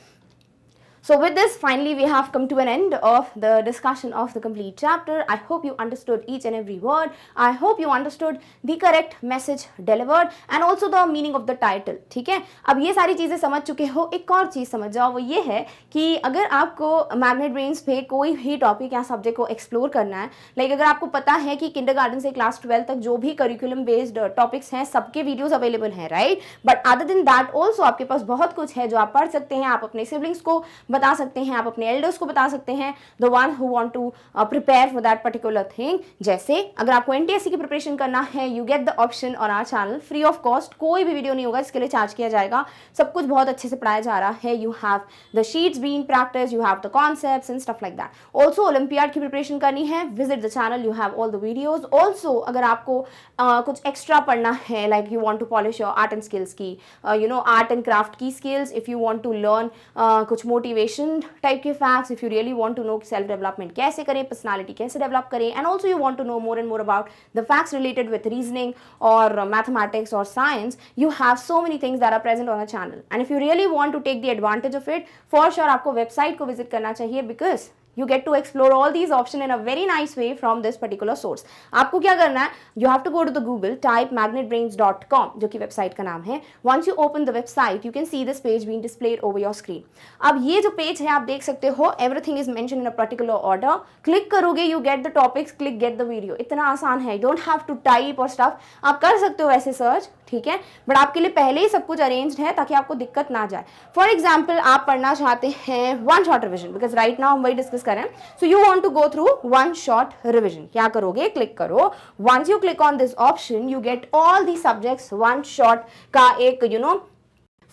So with this, finally we have come to an end of the discussion of the complete chapter. I hope you understood each and every word. I hope you understood the correct message delivered and also the meaning of the title. ठीक है, अब ये सारी चीज़ें समझ चुके हो. एक और चीज़ समझ जाओ, वो ये है कि अगर आपको मैग्नेट ब्रेन्स पे कोई भी टॉपिक या सब्जेक्ट को एक्सप्लोर करना है, लाइक अगर आपको पता है कि किंडरगार्टन से क्लास 12 तक जो भी करिकुलम बेस्ड टॉपिक्स हैं सबके वीडियोज अवेलेबल हैं, right. But other than that also आपके पास बहुत कुछ है जो आप पढ़ सकते हैं. आप अपने सिबलिंग्स को बता सकते हैं, आप अपने एल्डर्स को बता सकते हैं, the one who want to prepare for that particular thing. जैसे अगर आपको एनटीएससी की प्रिपरेशन करना है, you get the option on our channel free of cost. कोई भी वीडियो नहीं होगा इसके लिए चार्ज किया जाएगा. सब कुछ बहुत अच्छे से पढ़ाया जा रहा है. You have the sheets being practice, you have the concepts and stuff like that. Also olympiad की प्रिपरेशन करनी है, visit the channel, you have all the videos. Also अगर आपको कुछ एक्स्ट्रा पढ़ना है, like you want to polish your art and skills की, you know art and craft की skills, if you want to learn कुछ मोटिवेशन टाइप के facts, if you really want to know self development कैसे करें, पर्सनालिटी कैसे डेवलप करें, and also you want to know more and more about the facts related with reasoning और मैथमेटिक्स और science, you have so many things that are present on the channel. And if you really want to take the advantage of it, for sure आपको वेबसाइट को विजिट करना चाहिए, because you get to explore all these options in a very nice way from this particular source. आपको क्या करना है, you have to go to the Google, type magnetbrains.com, जो कि वेबसाइट का नाम है. Once you open the website, you can see this page being displayed over your screen. अब ये जो पेज है आप देख सकते हो, everything is mentioned in a particular order. Click करोगे, you get the topics, click get the video. इतना आसान है, you don't have to type और stuff. आप कर सकते हो ऐसे सर्च, ठीक है, बट आपके लिए पहले ही सब कुछ अरेंज्ड है ताकि आपको दिक्कत ना जाए. फॉर एग्जाम्पल आप पढ़ना चाहते हैं one shot revision, because right now हम वही डिस्कस करें. So you want to go through one shot revision. क्या करोगे, क्लिक करो. Once you click on this option, you get all the subjects one shot का एक यू नो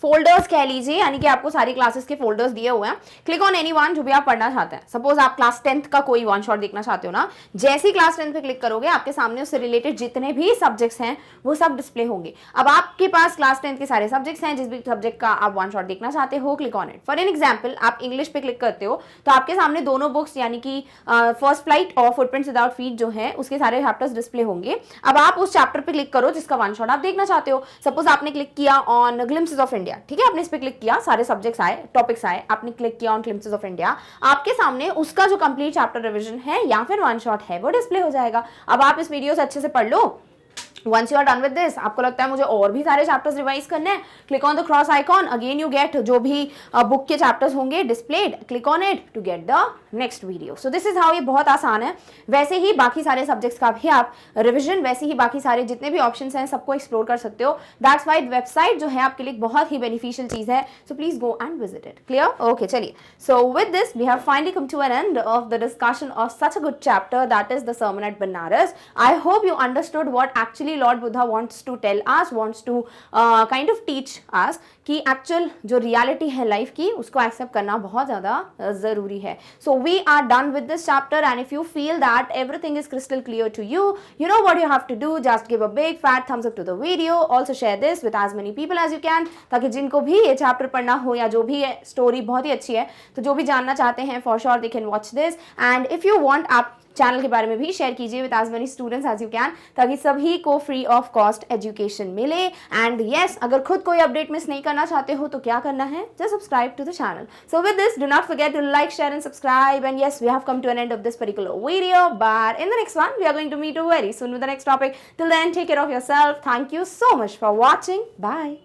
फोल्डर्स कह लीजिए, यानी कि आपको सारी क्लासेस के फोल्डर्स दिए हुए हैं. क्लिक ऑन एनी वन जो भी आप पढ़ना चाहते हैं. सपोज आप क्लास 10th का कोई वन शॉट देखना चाहते हो ना, जैसे ही क्लास 10th पे क्लिक करोगे आपके सामने उससे रिलेटेड जितने भी सब्जेक्ट्स हैं वो सब डिस्प्ले होंगे. अब आपके पास क्लास 10th के सारे सब्जेक्ट्स हैं, जिस भी सब्जेक्ट का आप वन शॉट देखना चाहते हो, click on it. For an example आप इंग्लिश पे क्लिक करते हो तो आपके सामने दोनों बुक्स यानी कि फर्स्ट फ्लाइट और फुटप्रिंट्स विदाउट फीट जो है उसके सारे चैप्टर्स डिस्प्ले होंगे. अब आप उस चैप्टर पे क्लिक करो जिसका वन शॉट आप देखना चाहते हो. सपोज आपने क्लिक किया ऑन ग्लिम्पसेस ऑफ इंडिया, ठीक है, आपने इस पे किया, सारे सब्जेक्ट्स आए, टॉपिक्स आए, आपने क्लिक किया ऑन ग्लिम्पसेस ऑफ इंडिया, आपके सामने उसका जो कंप्लीट चैप्टर रिवीजन है या फिर वन शॉट है वो डिस्प्ले हो जाएगा. अब आप इस वीडियो से अच्छे से पढ़ लो. Once you are done with this, आपको लगता है मुझे और भी सारे चैप्टर्स रिवाइज करने हैं, click on the cross icon, again you get जो भी बुक के चैप्टर्स होंगे displayed, click on it to get the next video. So this is how. ये बहुत आसान है. वैसे ही बाकी सारे सब्जेक्ट्स का भी आप रिविजन, वैसे ही बाकी सारे जितने भी ऑप्शंस हैं सबको एक्सप्लोर कर सकते हो. दैट्स वाई वेबसाइट जो है आपके लिए बहुत ही बेनिफिशियल चीज है. So please go and visit it. Clear? Okay, चलिए. So with this we have finally come to an end of the discussion of such a good chapter that is the sermon at Banaras. I hope you understood what actually Lord Buddha wants to tell us, wants to kind of teach us कि एक्चुअल जो रियलिटी है लाइफ की उसको एक्सेप्ट करना बहुत ज़्यादा ज़रूरी है. So we are done with this chapter and if you feel that everything is crystal clear to you, you know what you have to do, just give a big fat thumbs up to the video. Also share this with as many people as you can, ताकि जिनको भी ये चैप्टर पढ़ना हो या जो भी स्टोरी बहुत ही अच्छी है तो जो भी जानना चाहते हैं for sure they can watch this. And if you want आप चैनल के बारे में भी शेयर कीजिए with as many students as you can, ताकि सभी को फ्री ऑफ कॉस्ट एजुकेशन मिले. एंड येस, अगर खुद कोई अपडेट मिस नहीं करना चाहते हो तो क्या करना है, just subscribe to the channel. So with this do not forget to like, share and subscribe. And yes, we have come to an end of this particular video, but in the next one we are going to meet you very soon with the next topic. Till then take care of yourself. Thank you so much for watching. Bye.